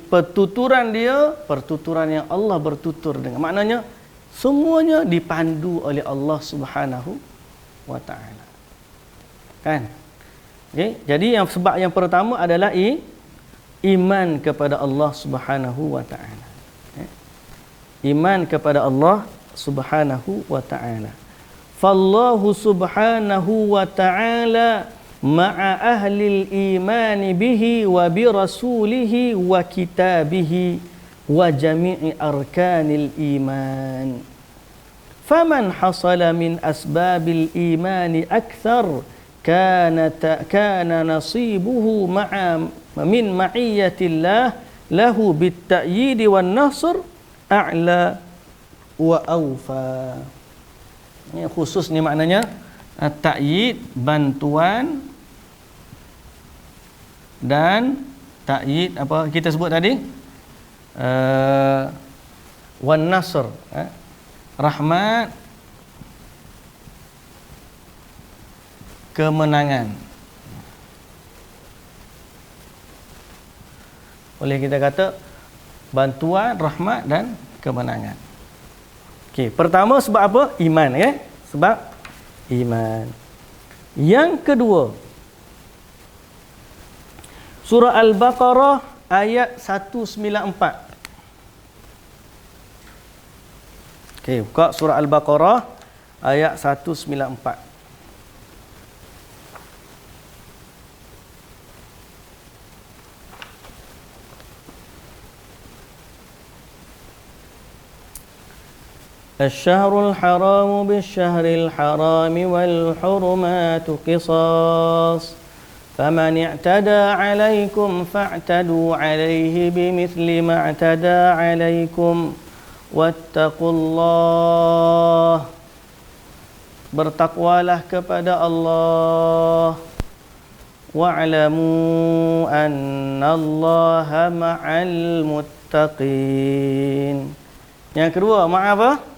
Speaker 1: Pertuturan dia, pertuturan yang Allah bertutur dengan. Maknanya, semuanya dipandu oleh Allah Subhanahu wa ta'ala. Kan? Okay? Jadi sebab yang pertama adalah iman kepada Allah Subhanahu wa ta'ala. Iman kepada Allah Subhanahu wa ta'ala. Fallahu Subhanahu wa ta'ala ma'a ahlil imani bihi wa bi rasulihi wa kitabihi wa jami'i arkanil iman. Faman hasala min asbabil imani akthar kana nasibuhu ma'a min ma'iyyatillah lahu bit-ta'yid wan nasr a'la wa awfa. Ini khusus ni maknanya ta'yid, bantuan, dan ta'yid apa kita sebut tadi, wan nasr, rahmat, kemenangan. Boleh kita kata bantuan, rahmat dan kemenangan. Okey, pertama sebab apa? Iman, ya. Sebab iman. Yang kedua, surah Al-Baqarah ayat 194. Okey, buka surah Al-Baqarah ayat 194. الشهر الحرام بالشهر الحرام والحرمات قصاص فمن اعتدى عليكم فاعتدوا عليه بمثل ما اعتدى عليكم واتقوا الله. Bertakwalah kepada Allah. Wa'lamu annallaha ma'al muttaqin. Yang kedua, ma'a apa?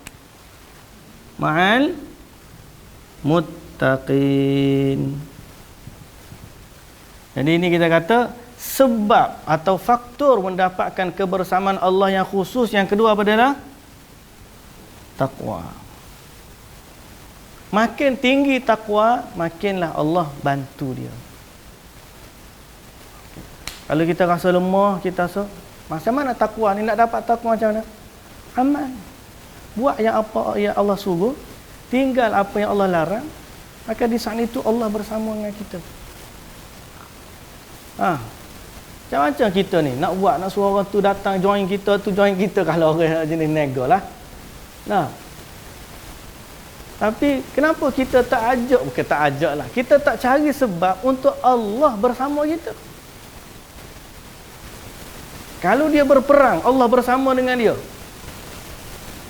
Speaker 1: Ma'al muttaqin. Jadi ini kita kata sebab atau faktor mendapatkan kebersamaan Allah yang khusus yang kedua apa adalah takwa. Makin tinggi takwa, makinlah Allah bantu dia. Kalau kita rasa lemah, kita rasa macam mana takwa ni, nak dapat takwa macam mana? Amal. Buat yang apa yang Allah suruh, tinggal apa yang Allah larang, maka di saat itu Allah bersama dengan kita. Macam-macam kita ni nak buat, nak suruh orang tu datang join kita, tu join kita kalau orang jenis nego lah. Tapi kenapa kita tak ajak, bukan tak ajak lah, kita tak cari sebab untuk Allah bersama kita. Kalau dia berperang, Allah bersama dengan dia.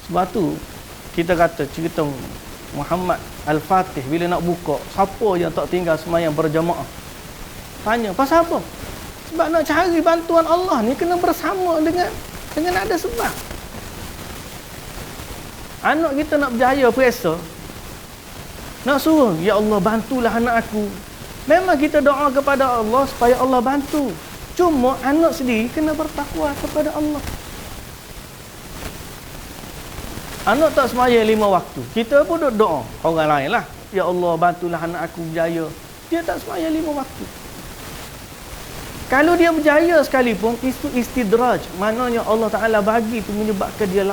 Speaker 1: Sebab tu kita kata cerita Muhammad Al-Fatih bila nak buka, siapa yang tak tinggal sembahyang berjamaah? Tanya, pasal apa? Sebab nak cari bantuan Allah ni kena bersama dengan ada sebab. Anak kita nak berjaya periksa, nak suruh, ya Allah bantulah anak aku. Memang kita doa kepada Allah supaya Allah bantu. Cuma anak sendiri kena bertakwa kepada Allah. Anak tak sembahyang 5 waktu, kita pun duk doa orang lain lah, ya Allah bantulah anak aku berjaya. Dia tak sembahyang 5 waktu. Kalau dia berjaya sekalipun, itu istidraj, maknanya Allah Ta'ala bagi itu menyebabkan dia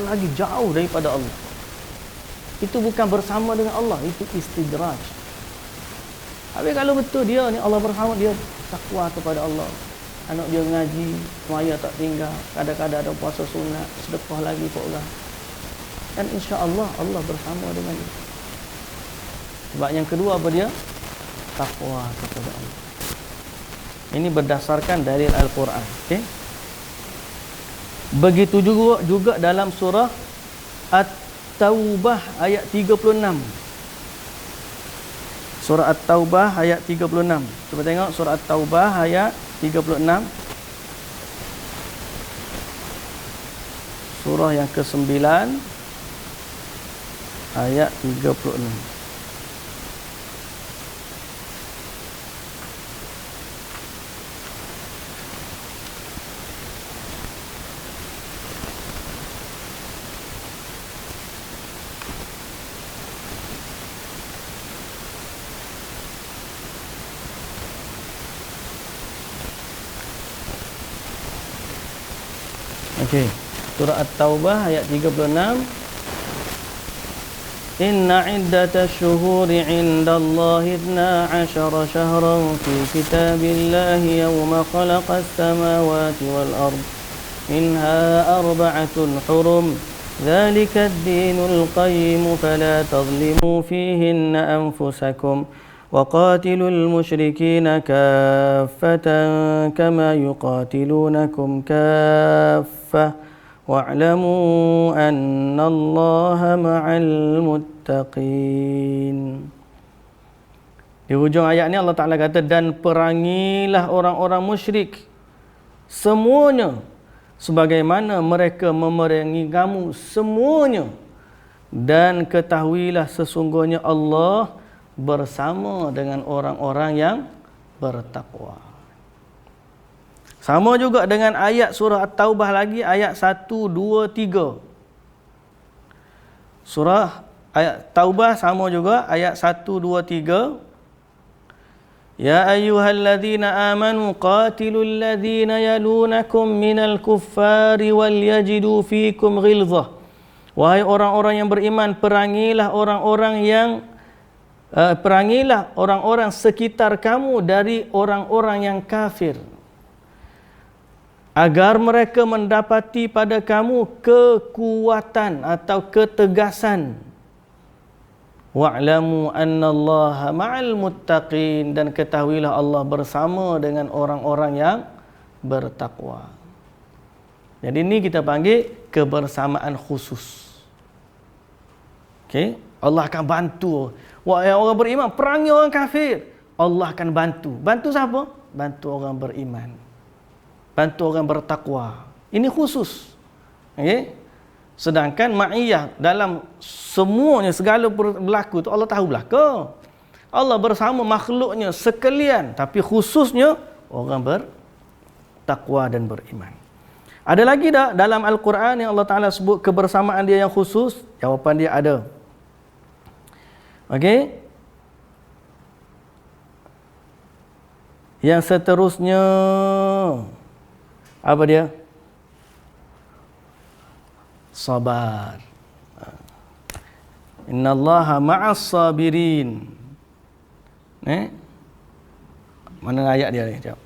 Speaker 1: lagi jauh daripada Allah. Itu bukan bersama dengan Allah, itu istidraj. Habis kalau betul dia ni Allah bersama, dia takwa kepada Allah, anak dia ngaji, semaya tak tinggal, kadang-kadang ada puasa sunat, sedekah lagi ke orang, dan insya-Allah Allah bersama dengan dia. Sebab yang kedua apa dia? Takwa kepada Allah. Ini berdasarkan dalil Al-Quran. Okay? Begitu juga dalam surah At-Taubah ayat 36. Surah At-Taubah ayat 36. Cuba tengok surah At-Taubah ayat 36. Surah yang ke-9 ayat 36. Okey, surah At-Taubah ayat 36. Inna iddatash syuhuri 'indallahi 12 syahran fi kitabillahi yawma khalaqas samawati wal ard minha arba'atun hurum dhalika ad-dinul qayyim fala tadhlimu fihinna anfusakum وقاتلوا المشركين كافة كما يقاتلونكم كافة واعلموا أن الله مع المتقين. Di hujung ayat ni Allah Ta'ala kata, dan perangilah orang-orang musyrik semuanya sebagaimana mereka memerangi kamu semuanya, dan ketahuilah sesungguhnya Allah bersama dengan orang-orang yang bertakwa. Sama juga dengan ayat surah At-Taubah lagi, ayat 1, 2, 3. Surah ayat Taubah sama juga, ayat 1, 2, 3. Ya ayyuhalladzina amanu qatilul ladzina yalunakum minal kuffari wal yajidu fikum ghilzah. Wahai orang-orang yang beriman, perangilah orang-orang sekitar kamu dari orang-orang yang kafir, agar mereka mendapati pada kamu kekuatan atau ketegasan. Wa'lamu annallaha ma'al muttaqin, dan ketahuilah Allah bersama dengan orang-orang yang bertakwa. Jadi ini kita panggil kebersamaan khusus. Okey, Allah akan bantu. Wahai orang beriman, perangi orang kafir, Allah akan bantu. Bantu siapa? Bantu orang beriman, bantu orang bertakwa. Ini khusus. Okay? Sedangkan ma'iyah dalam semuanya, segala berlaku tu Allah tahu belaka. Allah bersama makhluknya sekalian, tapi khususnya orang bertakwa dan beriman. Ada lagi tak dalam Al-Quran yang Allah Ta'ala sebut kebersamaan dia yang khusus? Jawapan dia ada. Okey. Yang seterusnya apa dia? Sabar. Innallaha ma'as sabirin. Mana ayat dia ni? Jawab.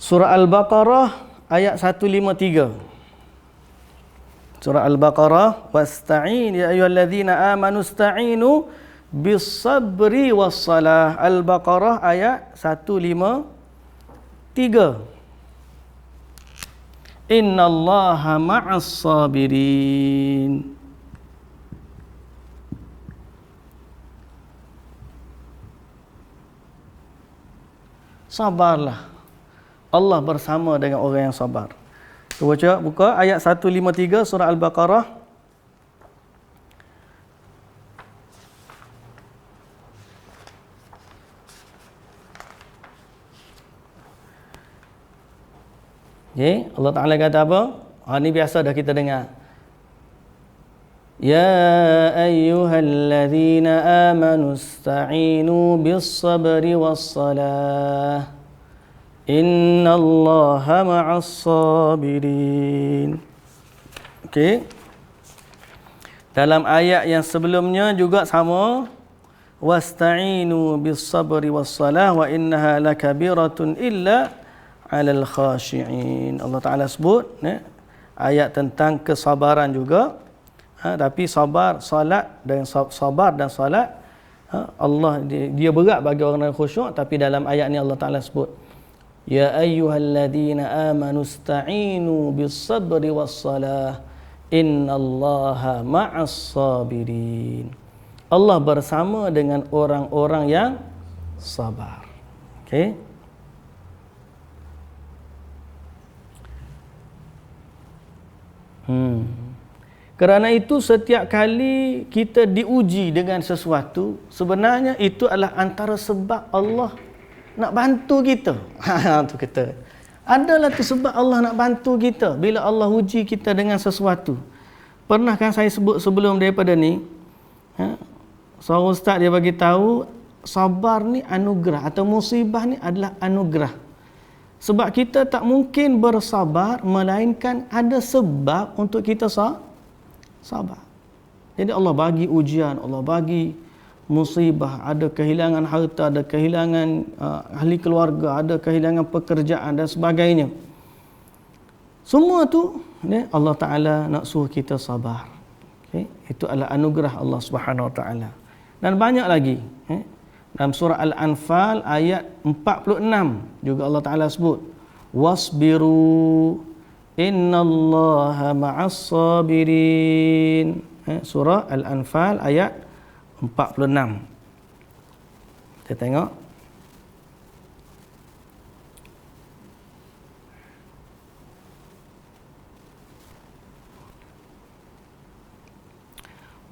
Speaker 1: Surah Al-Baqarah ayat 153. Surah Al-Baqarah, wasta'in ya ayyuhallazina amanu ista'inu bis-sabri was-salah. Al-Baqarah ayat 153. Innallaha ma'as sabirin. Sabarlah. Allah bersama dengan orang yang sabar. Cuba buka ayat 153 surah Al-Baqarah. Okay. Allah Ta'ala kata apa? Ini biasa dah kita dengar. Ya ayyuhalladzina amanu ista'inu bis-sabri was-salah. Innallaha ma'as sabirin. Okey. Dalam ayat yang sebelumnya juga sama. Wasta'inu bis-sabri was-salah wa innaha lakabiratun illa 'alal khashi'in. Allah Ta'ala sebut ayat tentang kesabaran juga. Tapi sabar, salat dan sabar dan salat Allah dia berat bagi orang yang khusyuk, tapi dalam ayat ni Allah Ta'ala sebut ya ayyuhalladzina amanu ista'inu bis-sabri was-salah innallaha ma'as sabirin. Allah bersama dengan orang-orang yang sabar. Okey. Kerana itu setiap kali kita diuji dengan sesuatu, sebenarnya itu adalah antara sebab Allah nak bantu kita. Tu kata. Adalah tu sebab Allah nak bantu kita bila Allah uji kita dengan sesuatu. Pernah kan saya sebut sebelum daripada ni, seorang ustaz dia bagi tahu sabar ni anugerah atau musibah ni adalah anugerah. Sebab kita tak mungkin bersabar melainkan ada sebab untuk kita sabar. Jadi Allah bagi ujian, Allah bagi musibah, ada kehilangan harta, ada kehilangan ahli keluarga, ada kehilangan pekerjaan dan sebagainya. Semua tu Allah Ta'ala nak suruh kita sabar. Okay? Itu adalah anugerah Allah Subhanahu Wa Ta'ala. Dan banyak lagi. Dalam surah Al-Anfal ayat 46 juga Allah Ta'ala sebut wasbiru innallaha ma'as sabirin. Surah Al-Anfal ayat 46. Kita tengok.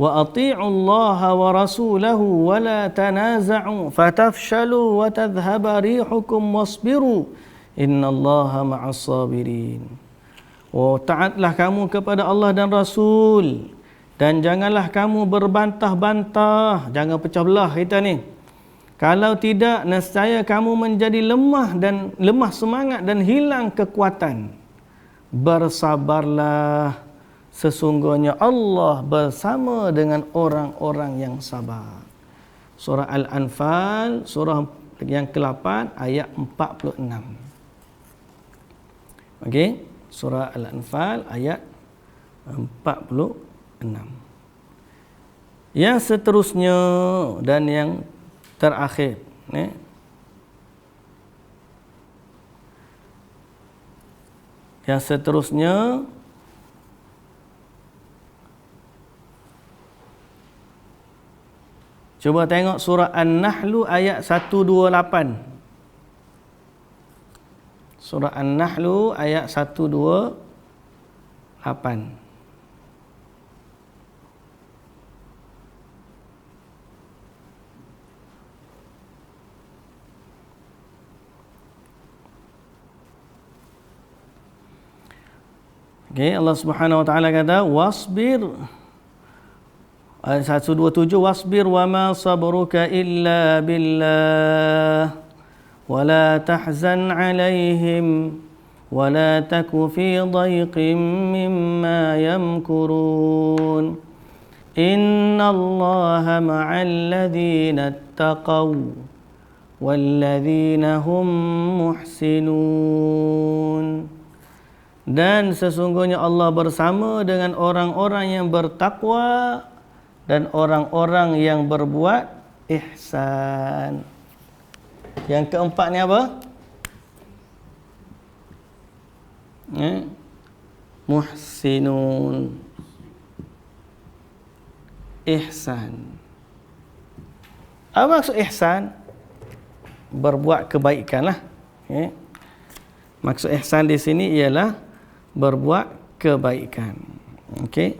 Speaker 1: Wa ati'u Allah wa rasulahu wa la tanaza'u fatafshalu wa tadhhaba rihukum wasbiru innallaha ma'as sabirin. Taatlah kamu kepada Allah dan Rasul, dan janganlah kamu berbantah-bantah, jangan pecah belah kita ni. Kalau tidak, nescaya kamu menjadi lemah semangat dan hilang kekuatan. Bersabarlah, sesungguhnya Allah bersama dengan orang-orang yang sabar. Surah Al-Anfal, surah yang ke-8 ayat 46. Okey, surah Al-Anfal ayat 46. Yang seterusnya dan yang terakhir. Yang seterusnya cuba tengok surah An-Nahl ayat 128. Surah An-Nahl ayat 128. Okay, Allah Subhanahu wa taala kata wasbir ayat 127 wasbir wa ma sabruka illa billah wa la tahzan alaihim wa la taku fi dhayqin mimma yamkurun innallaha ma'al ladzina ittaqaw wal ladzina hum muhsinun. Dan sesungguhnya Allah bersama dengan orang-orang yang bertakwa dan orang-orang yang berbuat ihsan. Yang keempat ni apa? Muhsinun. Ihsan. Apa maksud ihsan? Berbuat kebaikan lah. Maksud ihsan di sini ialah berbuat kebaikan. Okey.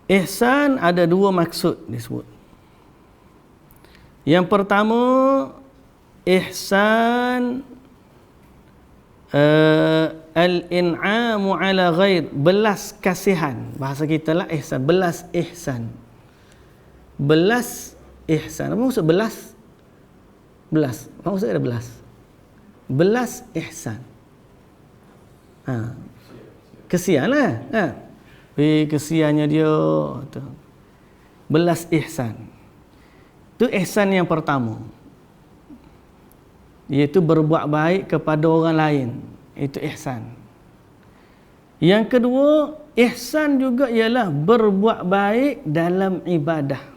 Speaker 1: Ihsan ada dua maksud disebut. Yang pertama, ihsan al-in'amu ala ghair, belas kasihan. Bahasa kita lah ihsan, belas ihsan. Belas ihsan. Apa maksud belas? Belas. Apa maksud ada belas? Belas ihsan. Kesian lah. Kesiannya dia tu. Belas ihsan. Itu ihsan yang pertama, iaitu berbuat baik kepada orang lain. Itu ihsan. Yang kedua, ihsan juga ialah berbuat baik dalam ibadah.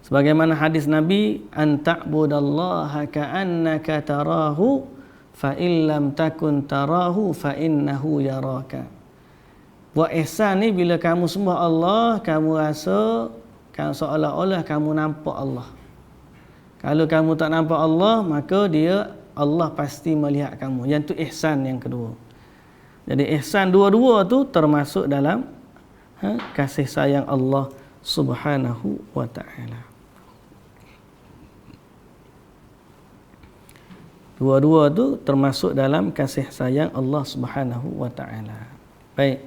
Speaker 1: Sebagaimana hadis Nabi, an ta'budallaha ka'annaka tarahu fa illam takun tarahu fa innahu yaraka. Buat ihsan ni bila kamu sembah Allah, kamu rasa kamu seolah-olah kamu nampak Allah. Kalau kamu tak nampak Allah, maka Allah pasti melihat kamu. Yang tu ihsan yang kedua. Jadi ihsan dua-dua tu termasuk dalam kasih sayang Allah Subhanahu wa ta'ala. Dua-dua tu termasuk dalam kasih sayang Allah Subhanahu wa ta'ala. Baik.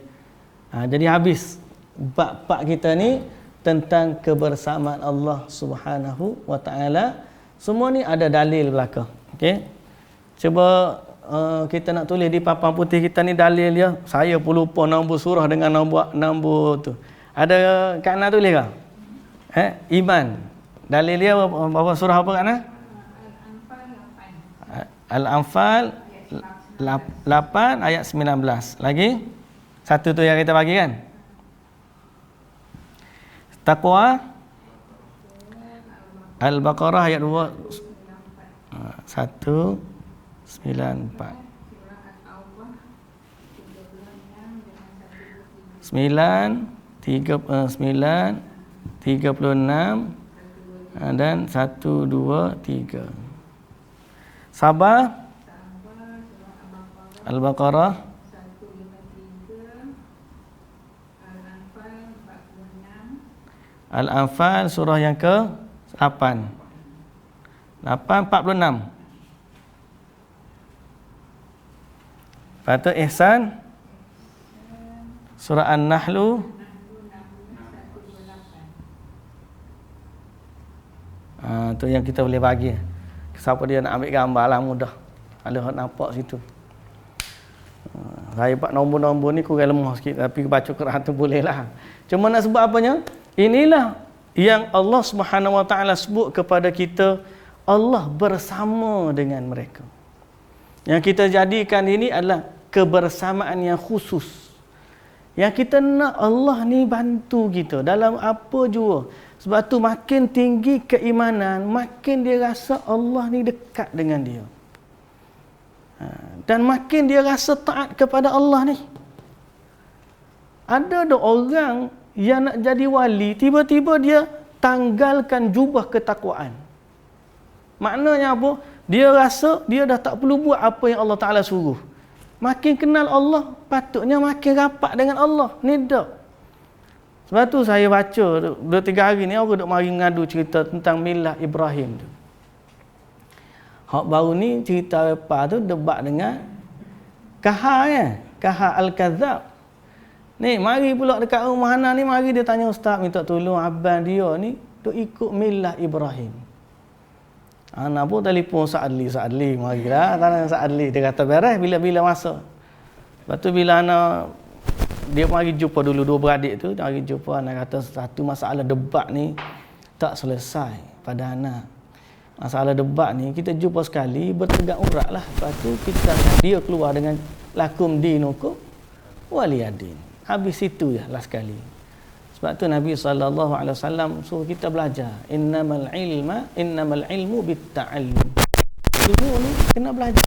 Speaker 1: Jadi habis bab kita ni tentang kebersamaan Allah Subhanahu wa ta'ala. Semua ni ada dalil belaka. Okey. Cuba kita nak tulis di papan putih kita ni dalil dia. Saya pun lupa nombor surah dengan nombor tu. Ada Kak Ana tulis ke? Iman. Dalil dia apa surah apa Kak Ana? Al-Anfal 8 ayat 19. Lagi? Satu tu yang kita bagi kan? Taqwa Al-Baqarah ayat 2 194. 36 dan 123. Sabar Al-Baqarah 153, Al-Anfal surah yang ke-8 8:46. Lepas tu ihsan surah An-Nahl tu yang kita boleh bagi. Siapa dia nak ambil gambar lah mudah. Kalau nampak situ. Saya buat nombor-nombor ni kurang lemah sikit, tapi baca Quran tu boleh lah. Cuma nak sebut apanya? Inilah yang Allah Subhanahu wa ta'ala sebut kepada kita, Allah bersama dengan mereka. Yang kita jadikan ini adalah kebersamaan yang khusus. Yang kita nak Allah ni bantu kita dalam apa jua. Sebab tu makin tinggi keimanan, makin dia rasa Allah ni dekat dengan dia. Dan makin dia rasa taat kepada Allah ni. Ada orang yang nak jadi wali, tiba-tiba dia tanggalkan jubah ketakwaan. Maknanya apa? Dia rasa dia dah tak perlu buat apa yang Allah Ta'ala suruh. Makin kenal Allah, patutnya makin rapat dengan Allah. Ni tak. Sebab tu saya baca 2-3 hari ni orang duk mari ngadu cerita tentang milah Ibrahim tu. Hak baru ni cerita apa tu debat dengan Kaha kan? Kaha Al-Kadzab. Ni mari pula dekat rumah Hana ni, mari dia tanya ustaz minta tolong abang dia ni duk ikut milah Ibrahim. Hana pun telefon Sa'adli marilah tanya Sa'adli, dia kata beres bila masa. Lepas tu bila Hana dia mari jumpa dulu dua beradik tu, dia mari jumpa, Hana kata satu masalah debat ni tak selesai pada Hana. Masalah debat ni kita jumpa sekali bertegak urat lah. Lepas tu dia keluar dengan lakum dinukum waliyadin. Habis itu je lah sekali. Sebab tu Nabi SAW suruh kita belajar. Innamal ilmu bitta'allum. Ilmu ni kena belajar.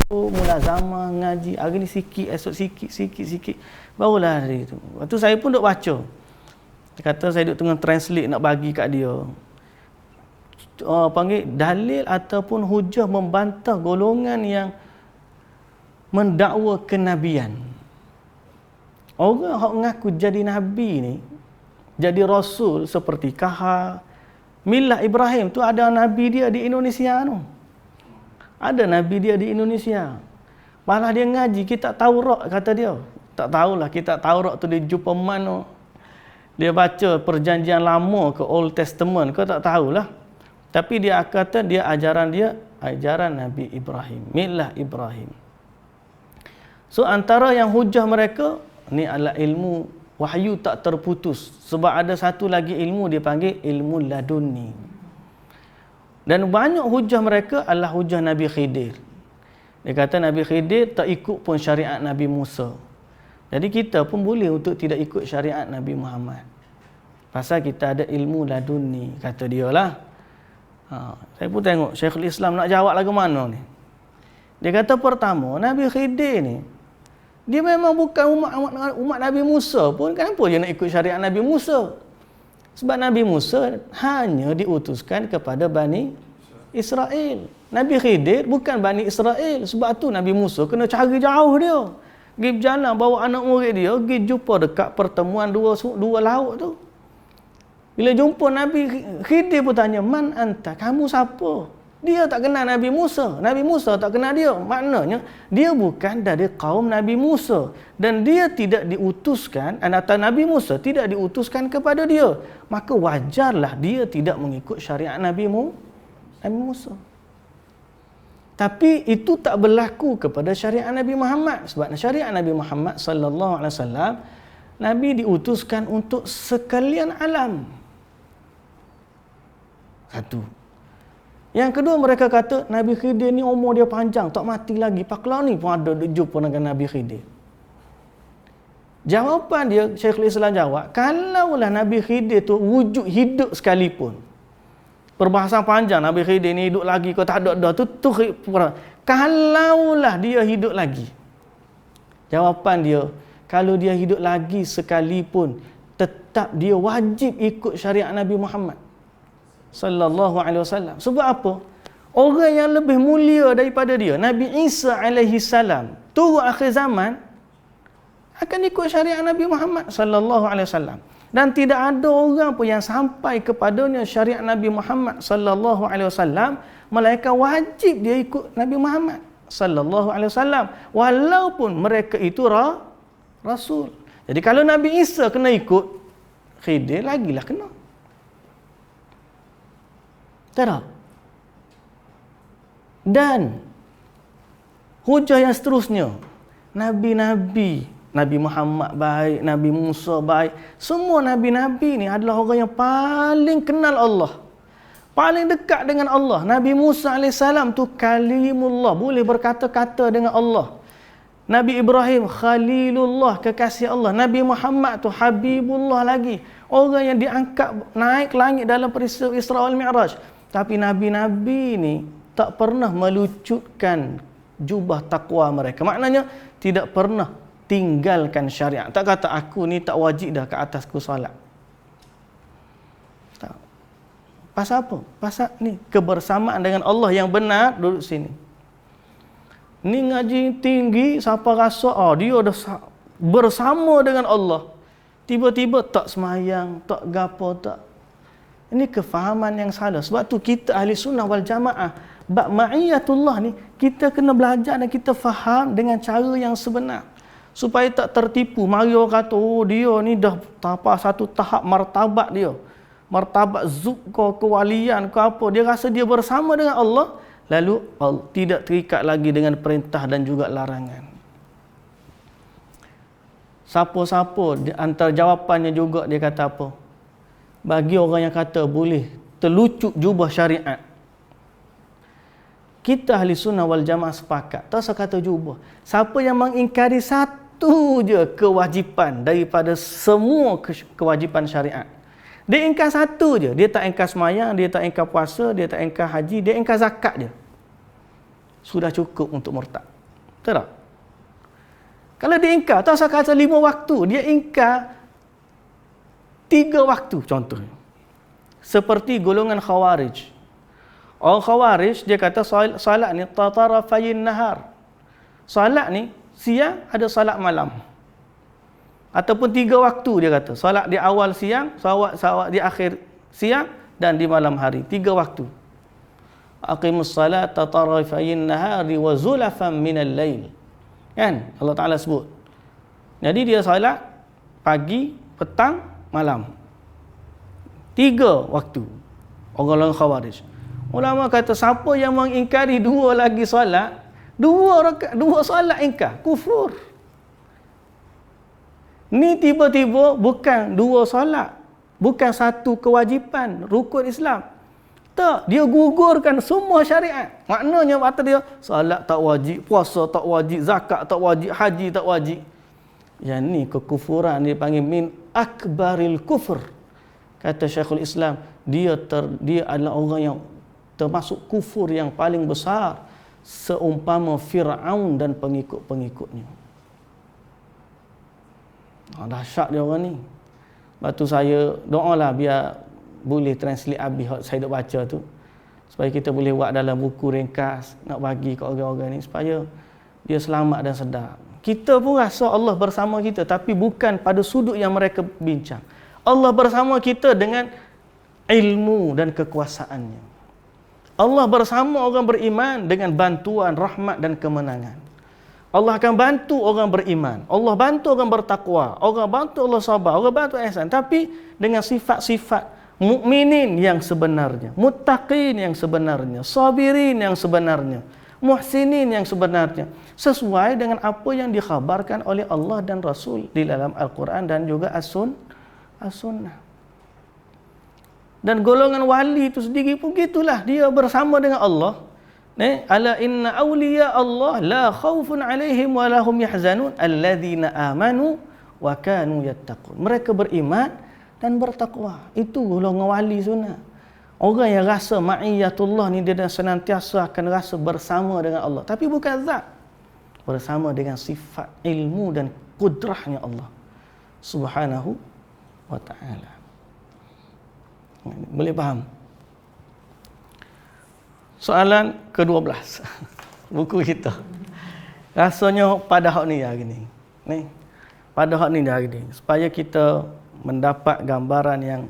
Speaker 1: Mulazamah, ngaji. Hari ni sikit, esok sikit. Barulah hari tu. Lepas tu saya pun duk baca. Dia kata saya duk tengah translate nak bagi kat dia. Panggil dalil ataupun hujah membantah golongan yang mendakwa kenabian. Orang yang mengaku jadi nabi ni, jadi rasul seperti Kaha, milah Ibrahim tu ada nabi dia di Indonesia tu. Ada nabi dia di Indonesia. Malah dia ngaji kitab Taurat kata dia. Tak tahulah kitab Taurat tu dia jumpa mana. Dia baca perjanjian lama ke Old Testament ke tak tahulah. Tapi dia kata dia ajaran Nabi Ibrahim, milah Ibrahim. So antara yang hujah mereka ni adalah ilmu wahyu tak terputus. Sebab ada satu lagi ilmu dia panggil ilmu laduni. Dan banyak hujah mereka adalah hujah Nabi Khidir. Dia kata Nabi Khidir tak ikut pun syariat Nabi Musa. Jadi kita pun boleh untuk tidak ikut syariat Nabi Muhammad. Pasal kita ada ilmu laduni, kata dia lah. Saya pun tengok Syekhul Islam nak jawab lagu mana ni. Dia kata pertama, Nabi Khidir ni, dia memang bukan umat Nabi Musa pun. Kenapa dia nak ikut syariat Nabi Musa? Sebab Nabi Musa hanya diutuskan kepada Bani Israel. Nabi Khidir bukan Bani Israel. Sebab tu Nabi Musa kena cari jauh dia. Pergi berjalan bawa anak murid dia, pergi jumpa dekat pertemuan dua laut tu. Bila jumpa Nabi Khidir pun tanya, "Man anta? Kamu siapa?" Dia tak kenal Nabi Musa. Nabi Musa tak kenal dia. Maknanya, dia bukan dari kaum Nabi Musa. Dan dia tidak diutuskan, atau Nabi Musa tidak diutuskan kepada dia. Maka wajarlah dia tidak mengikut syariat Nabi Musa. Tapi itu tak berlaku kepada syariat Nabi Muhammad. Sebab syariat Nabi Muhammad SAW, Nabi diutuskan untuk sekalian alam. Satu. Yang kedua mereka kata Nabi Khidir ni umur dia panjang, tak mati lagi. Paklau ni pun ada jumpa dengan Nabi Khidir. Jawapan dia, Syekhul Islam jawab, kalaulah Nabi Khidir tu wujud hidup sekalipun. Perbahasan panjang, Nabi Khidir ni hidup lagi kau tak ada dah tu kalaulah dia hidup lagi. Jawapan dia, kalau dia hidup lagi sekalipun, tetap dia wajib ikut syariat Nabi Muhammad sallallahu alaihi wasallam. Sebab apa? Orang yang lebih mulia daripada dia, Nabi Isa alaihi salam, turun akhir zaman akan ikut syariat Nabi Muhammad sallallahu alaihi wasallam. Dan tidak ada orang pun yang sampai kepadanya syariat Nabi Muhammad sallallahu alaihi wasallam melainkan wajib dia ikut Nabi Muhammad sallallahu alaihi wasallam walaupun mereka itu rasul. Jadi kalau Nabi Isa kena ikut, Khidir lagilah kena. Tak. Dan hujah yang seterusnya, nabi-nabi, Nabi Muhammad baik, Nabi Musa baik, semua nabi-nabi ni adalah orang yang paling kenal Allah, paling dekat dengan Allah. Nabi Musa AS tu kalimullah, boleh berkata-kata dengan Allah. Nabi Ibrahim Khalilullah, kekasih Allah. Nabi Muhammad tu Habibullah lagi. Orang yang diangkat naik langit dalam peristiwa Isra wal Mi'raj. Tapi Nabi-Nabi ni tak pernah melucutkan jubah takwa mereka. Maknanya tidak pernah tinggalkan syariat. Tak kata aku ni tak wajib dah ke atasku solat. Tak. Pasal apa? Pasal ni kebersamaan dengan Allah yang benar duduk sini. Ni ngaji tinggi, siapa rasa dia dah bersama dengan Allah. Tiba-tiba tak semayang, tak gapo, tak. Ini kefahaman yang salah. Sebab tu kita ahli sunnah wal jamaah, bab ma'iyatullah ni, kita kena belajar dan kita faham dengan cara yang sebenar. Supaya tak tertipu. Mari orang kata, dia ni dah satu tahap martabat dia. Martabat zuk kewalian ke apa. Dia rasa dia bersama dengan Allah. Lalu tidak terikat lagi dengan perintah dan juga larangan. Siapa-siapa antara jawapannya juga dia kata apa? Bagi orang yang kata boleh terlucut jubah syariat. Kita ahli sunnah wal jamaah sepakat. Tak usah kata jubah. Siapa yang mengingkari satu je kewajipan daripada semua kewajipan syariat. Dia ingkar satu je. Dia tak ingkar semayang, dia tak ingkar puasa, dia tak ingkar haji, dia ingkar zakat je. Sudah cukup untuk murtad. Betul tak? Kalau dia ingkar, tak usah kata 5 waktu. Dia ingkar 3 waktu contohnya. Seperti golongan Khawarij. Orang Khawarij, dia kata salat ni tatarafayin nahar. Salat ni siang ada salat malam. Ataupun 3 waktu dia kata. Salat di awal siang, salat di akhir siang dan di malam hari. 3 waktu. Aqimus salata tarafayin nahari wa zulafan minal lail. Kan? Allah Ta'ala sebut. Jadi dia salat pagi, petang, malam. 3 waktu. Orang-orang Khawarij. Ulama kata siapa yang mengingkari 2 lagi salat, 2 salat ingkar, kufur. Ni tiba-tiba bukan 2 solat, bukan 1 kewajipan rukun Islam. Tak, dia gugurkan semua syariat. Maknanya kata dia solat tak wajib, puasa tak wajib, zakat tak wajib, haji tak wajib. Yang ni kekufuran dipanggil min akbaril kufur. Kata Syekhul Islam, dia adalah orang yang termasuk kufur yang paling besar seumpama Fir'aun dan pengikut-pengikutnya. Dahsyat dia orang ni. Lepas tu saya doalah biar boleh translate habis saya dah baca tu, supaya kita boleh buat dalam buku ringkas nak bagi ke orang-orang ni supaya dia selamat dan sedar. Kita pun rasa Allah bersama kita, tapi bukan pada sudut yang mereka bincang. Allah bersama kita dengan ilmu dan kekuasaannya. Allah bersama orang beriman dengan bantuan, rahmat dan kemenangan. Allah akan bantu orang beriman. Allah bantu orang bertakwa. Allah bantu Allah sabar. Allah bantu ihsan. Tapi dengan sifat-sifat mukminin yang sebenarnya, muttaqin yang sebenarnya, sabirin yang sebenarnya, muhsinin yang sebenarnya, sesuai dengan apa yang dikhabarkan oleh Allah dan Rasul di dalam Al-Quran dan juga As-Sunnah. Dan golongan wali itu sendiri pun gitulah, dia bersama dengan Allah. Ala inna awliya Allah la khawfun alaihim wa lahum yahzanun alladzina amanu wa kanu yattaqun. Mereka beriman dan bertakwa. Itu golongan wali sunnah. Orang yang rasa ma'iyatullah ni dia senantiasa akan rasa bersama dengan Allah, tapi bukan zat. Bersama dengan sifat ilmu dan kudrahnya Allah Subhanahu wa ta'ala. Boleh faham? Soalan ke-12 buku kita. Rasanya pada hak ni hari ni. Pada hak ni hari ni supaya kita mendapat gambaran yang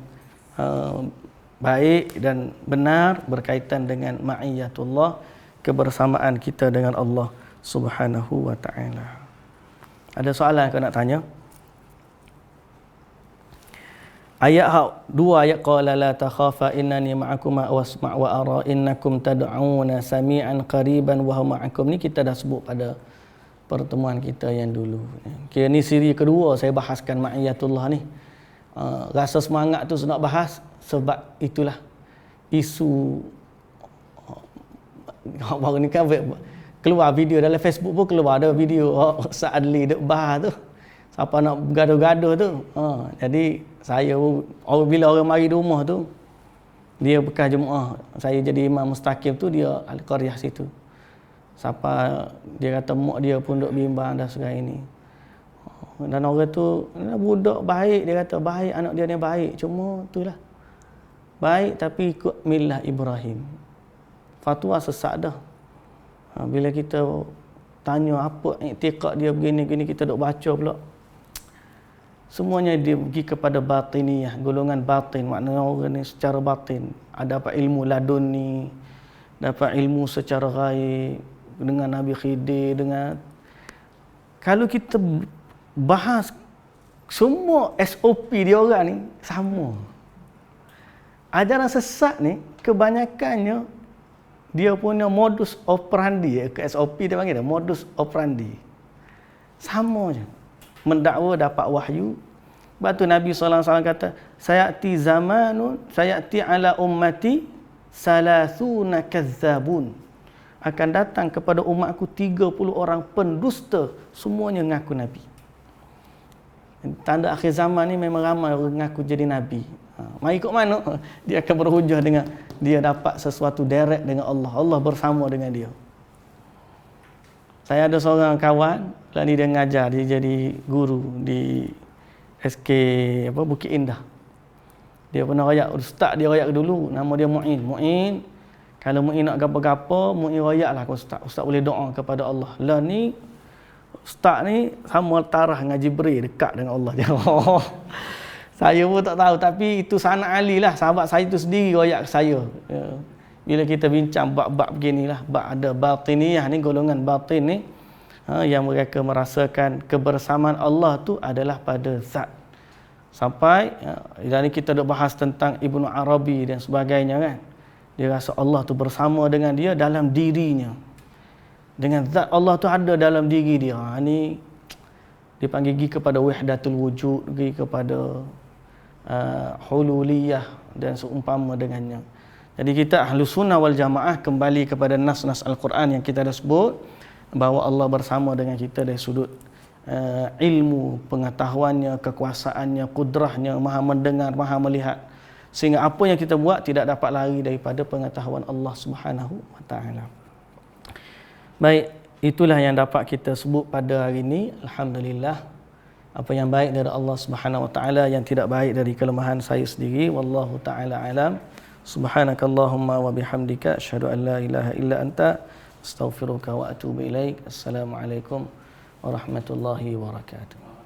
Speaker 1: baik dan benar berkaitan dengan ma'iyatullah, kebersamaan kita dengan Allah Subhanahu wa ta'ala. Ada soalan kau nak tanya? Ayat 2 ayat qala la takhafa innani ma'akum wasma' wa ara innakum tad'una sami'an qariban wa huwa ma'akum. Ni kita dah sebut pada pertemuan kita yang dulu. Kira ni siri kedua saya bahaskan ma'iyatullah ni. Rasa semangat tu nak bahas sebab itulah isu baru ni kan keluar video dalam Facebook pun keluar ada video Ustaz Adli duk bah tu. Siapa nak gaduh-gaduh tu. Jadi saya bila orang mari di rumah tu, dia bekas Jumaat, saya jadi imam mustaqim tu, dia Al-Qaryah situ. Siapa dia kata mak dia pun duk bimbang dah sekarang ini. Dan orang tu budak baik, dia kata baik, anak dia ni baik, cuma itulah. Baik tapi ikut milah Ibrahim. Fatwa sesat dah. Bila kita tanya apa iktikad dia begini-gini, kita duk baca pula. Semuanya dia pergi kepada batiniyah, golongan batin, maknanya orang ni secara batin. Ada dapat ilmu laduni, dapat ilmu secara ghaib dengan Nabi Khidir, dengan kalau kita bahas semua SOP dia orang ni sama. Ajaran sesat ni kebanyakannya dia punya modus operandi, ke SOP dia panggil dia modus operandi. Sama je. Mendakwa dapat wahyu. Sebab tu Nabi SAW kata, sayati zamanun, sayati ala ummati salasuna kazzabun. Akan datang kepada umatku 30 orang pendusta, semuanya ngaku Nabi. Tanda akhir zaman ni memang ramai orang ngaku jadi Nabi. Mari ikut mana? Dia akan berhujah dengan dia dapat sesuatu direct dengan Allah. Allah bersama dengan dia. Saya ada seorang kawan, lah ni dia ngajar, dia jadi guru di SK Bukit Indah. Dia pernah royak, ustaz dia royak dulu, nama dia Mu'in. Mu'in, kalau Mu'in nak gapa-gapa, Mu'in royaklah ke ustaz. Ustaz boleh doa kepada Allah. Lah ni, ustaz ni sama tarah dengan Jibril, dekat dengan Allah. Saya pun tak tahu, tapi itu Sana Ali lah, sahabat saya tu sendiri royak ke saya. Bila kita bincang bab-bab beginilah, bab ada batiniyah ni, golongan batin ni, yang mereka merasakan kebersamaan Allah tu adalah pada zat. Sampai dan ni kita dah bahas tentang Ibnu Arabi dan sebagainya kan. Dia rasa Allah tu bersama dengan dia dalam dirinya. Dengan zat Allah tu ada dalam diri dia. Ni dipanggil pergi kepada wahdatul wujud, pergi kepada hululiyah dan seumpama dengannya. Jadi kita Ahlus Sunnah wal Jamaah kembali kepada nas-nas Al-Quran yang kita dah sebut, bahawa Allah bersama dengan kita dari sudut ilmu, pengetahuannya, kekuasaannya, kudrahnya, maha mendengar, maha melihat. Sehingga apa yang kita buat tidak dapat lari daripada pengetahuan Allah Subhanahu wa taala. Baik, itulah yang dapat kita sebut pada hari ini. Alhamdulillah. Apa yang baik dari Allah Subhanahu wa taala, yang tidak baik dari kelemahan saya sendiri. Wallahu taala alam. Subhanakallahumma wa bihamdika asyhadu an la ilaha illa anta astaghfiruka wa atubu ilaik. Assalamualaikum warahmatullahi wabarakatuh.